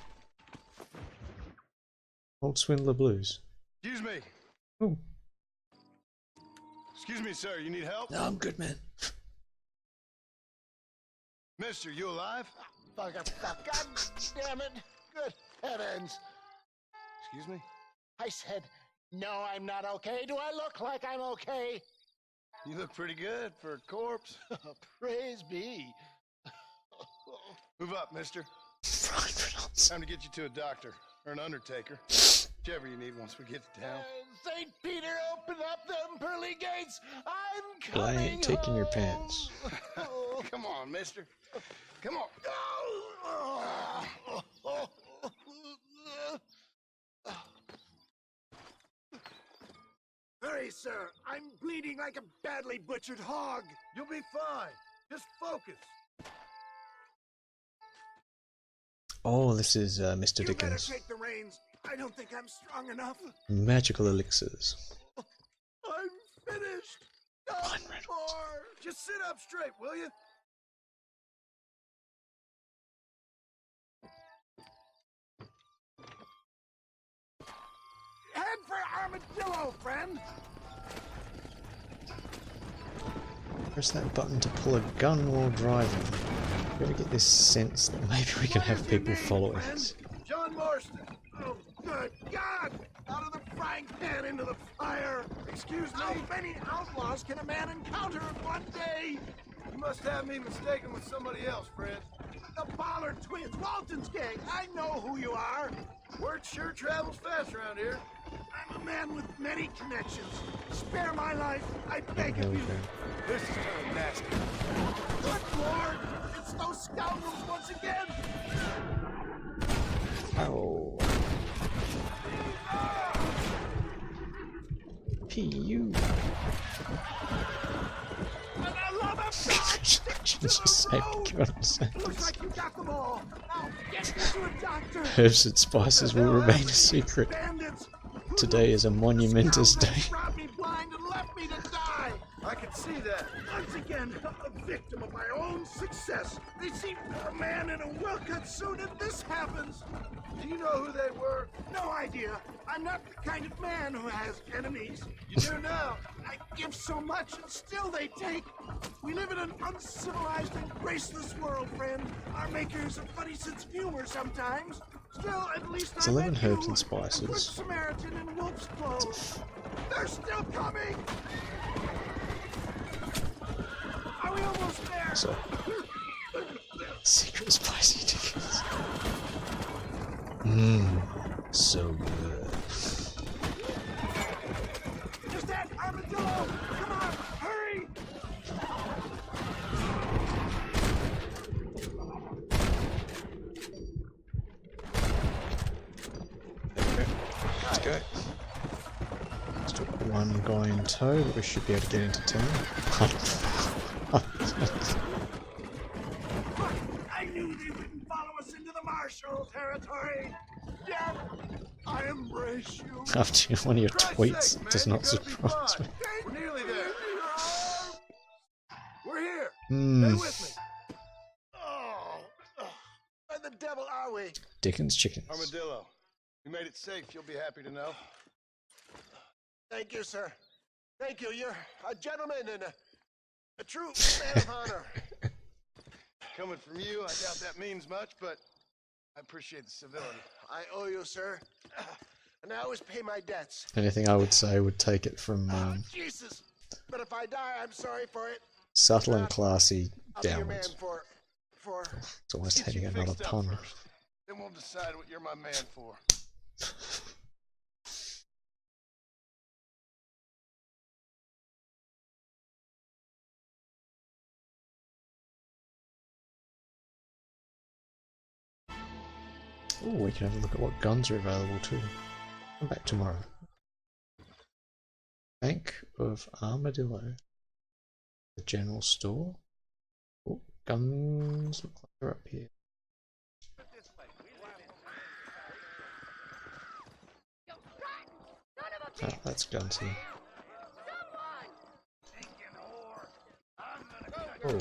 Old Swindler Blues. Excuse me. Oh. Excuse me, sir. You need help? No, I'm good, man. Mister, you alive? God damn it. Good heavens. Excuse me? I said, no, I'm not okay. Do I look like I'm okay? You look pretty good for a corpse. Praise be. Move up, mister. Time to get you to a doctor or an undertaker. Whichever you need once we get to town. St. Peter, open up them pearly gates. I'm Well, I coming ain't taking your home. pants. Come on, mister. Come on. Hurry, sir. I'm bleeding like a badly butchered hog. You'll be fine. Just focus. Oh, this is Mr. You better Dickens. take the reins. I don't think I'm strong enough. Magical elixirs. I'm finished. No more. Just sit up straight, will you? Head for Armadillo, friend. Press that button to pull a gun while driving. You ever get this sense that maybe we can have people following us? John Marston. Oh, good God! Out of the frying pan into the fire. Excuse me. How many outlaws can a man encounter in one day? You must have me mistaken with somebody else, friend. The Pollard twins, Walton's gang. I know who you are. Word sure travels fast around here. I'm a man with many connections. Spare my life, I beg of you. This is kind of nasty. Good Lord! It's those scoundrels once again! Oh. P.U. And I love them! Just saved Looks like you got them all. Now get me to a doctor. Herbs and spices will remain a secret. Bandits! Today is a monumentous day. Brought me blind and left me to die. I can see that. Once again, a victim of my own success. They see a man in a well-cut suit and this happens. Do you know who they were? No idea. I'm not the kind of man who has enemies. You do now. I give so much and still they take. We live in an uncivilized and graceless world, friend. Our makers have funny sense of humor sometimes. Still, at least It's I 11 met herbs you, and a good spices. Samaritan in wolf's clothes. They're still coming. Are we almost there? So, secret spicy tickets. Mmm, so good. Just that armadillo! Come on, hurry! Let's go. Let's do one going in tow, but we should be able to get into town. I knew they wouldn't follow us into the Marshall territory. Yeah, I embrace you. After one of your Christ's tweets sake, man, does you not gotta be surprise me. fine. We're nearly there. We're here. Hmm. Stay with me. Oh, where the devil are we? Dickens chickens. Armadillo, you made it safe. You'll be happy to know. Thank you, sir. Thank you. You're a gentleman and a true man of honor. Coming from you, I doubt that means much, but I appreciate the civility. I owe you, sir. And I always pay my debts. Anything I would say would take it from Jesus. But if I die, I'm sorry for it. subtle and classy I'll be your man downwards. for It's almost Get you heading another fixed up pun. first. Then we'll decide what you're my man for. Oh, we can have a look at what guns are available too. Come back tomorrow. Bank of Armadillo. The general store. Oh, guns look like they're up here. Oh, that's guns here. Oh.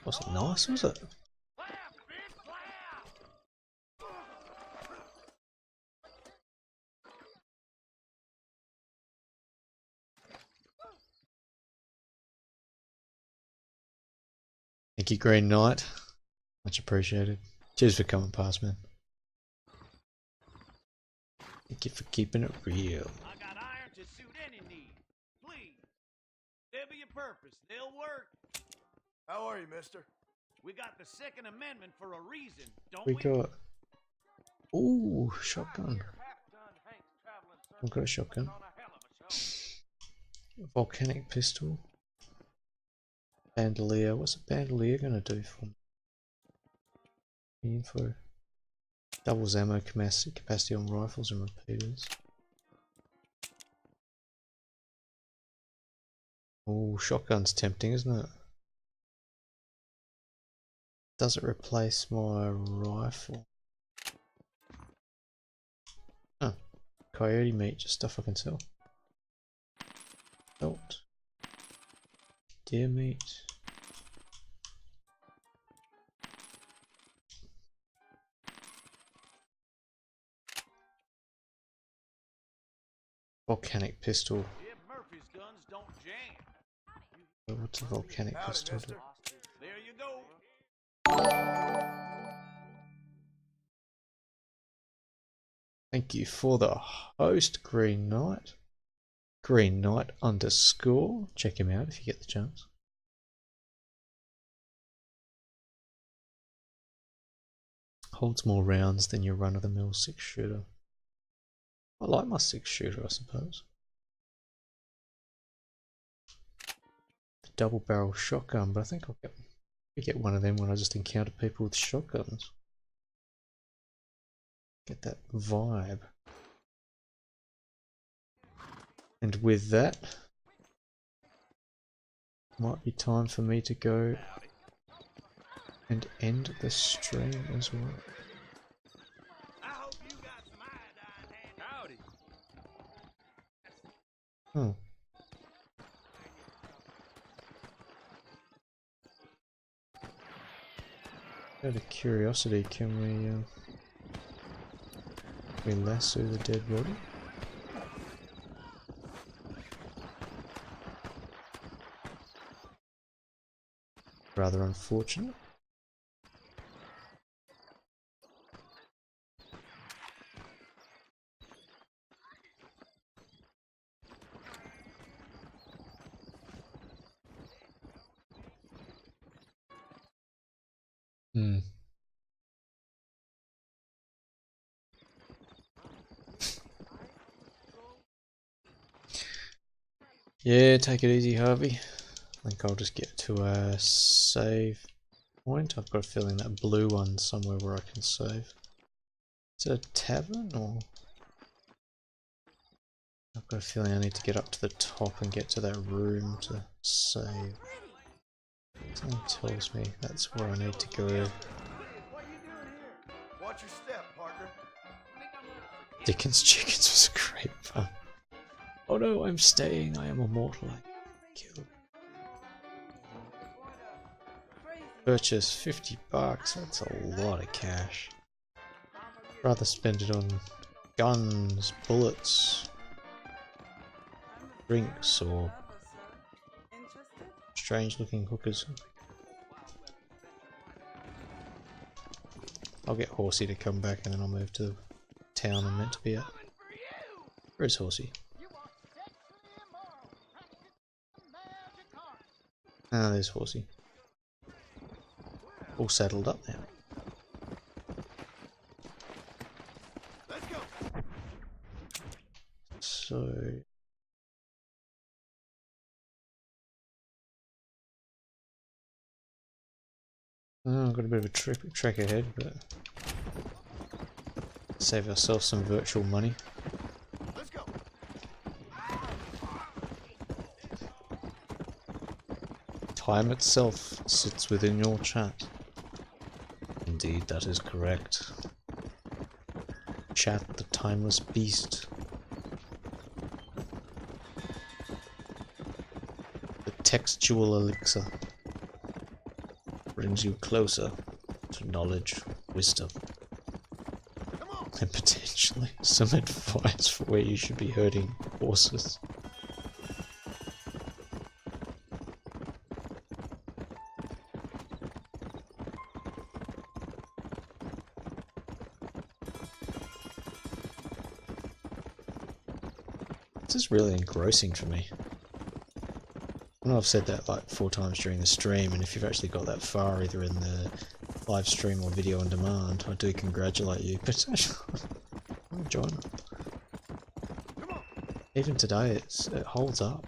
Wasn't nice, was it? Thank you, Green Knight. Much appreciated. Cheers for coming past, man. Thank you for keeping it real. I got iron to suit any need. Please. They'll be a purpose. They'll work. How are you, mister? We got the Second Amendment for a reason, don't We we? got. Ooh, shotgun. I've got a shotgun. Volcanic pistol. Bandolier. What's a bandolier gonna do for me? Info. Doubles ammo capacity on rifles and repeaters. Oh, shotgun's tempting, isn't it? Does it replace my rifle? Oh, coyote meat, just stuff I can sell. Belt. Deer meat. Volcanic pistol. If Murphy's guns don't jam. What's a volcanic pistol do? There you go. Thank you for the host, Green Knight. Green Knight _ check him out if you get the chance. Holds more rounds than your run-of-the-mill 6-shooter. I like my 6-shooter, I suppose. The double-barrel shotgun, but I think I'll get one of them when I just encounter people with shotguns. Get that vibe. And with that, might be time for me to go and end the stream as well. Oh. Out of curiosity, can we lasso the dead body? Rather unfortunate. Yeah, take it easy, Harvey. I think I'll just get to a save point. I've got a feeling that blue one's somewhere where I can save. Is it a tavern or? I've got a feeling I need to get up to the top and get to that room to save. Something tells me that's where I need to go. What are you doing here? Watch your step, Parker. Dickens Chickens was great fun. Oh no, I'm staying. I am immortal. I killed. Purchase $50. That's a lot of cash. Rather spend it on guns, bullets, drinks, or strange-looking hookers. I'll get Horsey to come back, and then I'll move to the town I'm meant to be at. Where's Horsey? Ah, there's Horsey. All saddled up now. Let's go. So I've got a bit of a trek ahead, but save ourselves some virtual money. Let's go. Time itself sits within your chat. Indeed, that is correct. Chat, the timeless beast. The textual elixir brings you closer to knowledge, wisdom, and potentially some advice for where you should be herding horses. This is really engrossing for me. I know I've said that like 4 times during the stream, and if you've actually got that far either in the live stream or video on demand, I do congratulate you, but I'm enjoying it. Even today it holds up.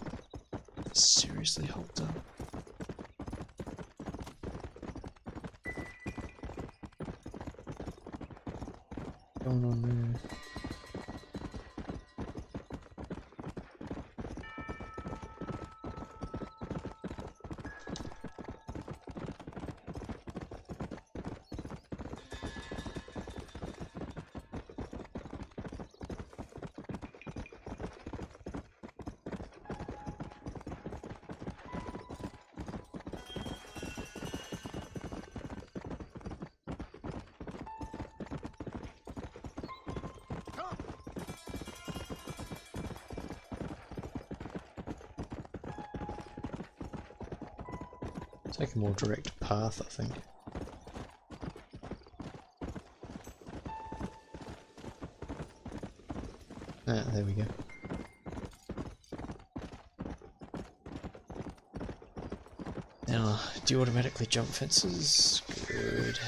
It seriously holds up. What's going on there? Take a more direct path, I think. Ah, there we go. Now, do you automatically jump fences? Good.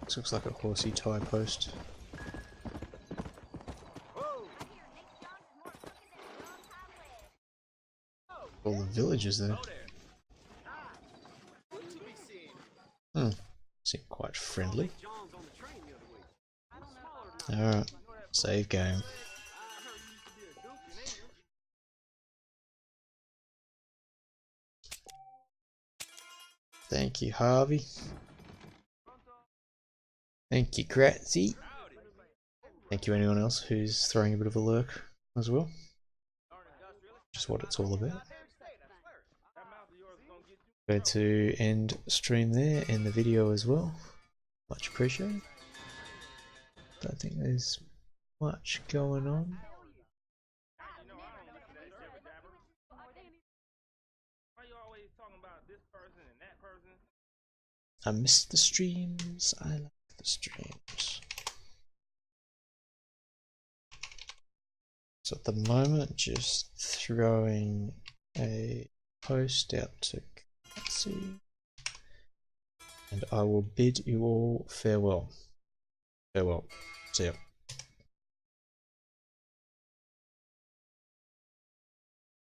This looks like a horsey tie post. All the villagers there. Seem quite friendly. Alright, save game. Thank you, Harvey. Thank you, Kratzy. Thank you, anyone else who's throwing a bit of a lurk as well. Just what it's all about. Going to end stream there, end the video as well. Much appreciated. Don't think there's much going on. I miss the streams. I like the streams. So at the moment, just throwing a post out to Kratzy, and I will bid you all farewell. Farewell. See ya.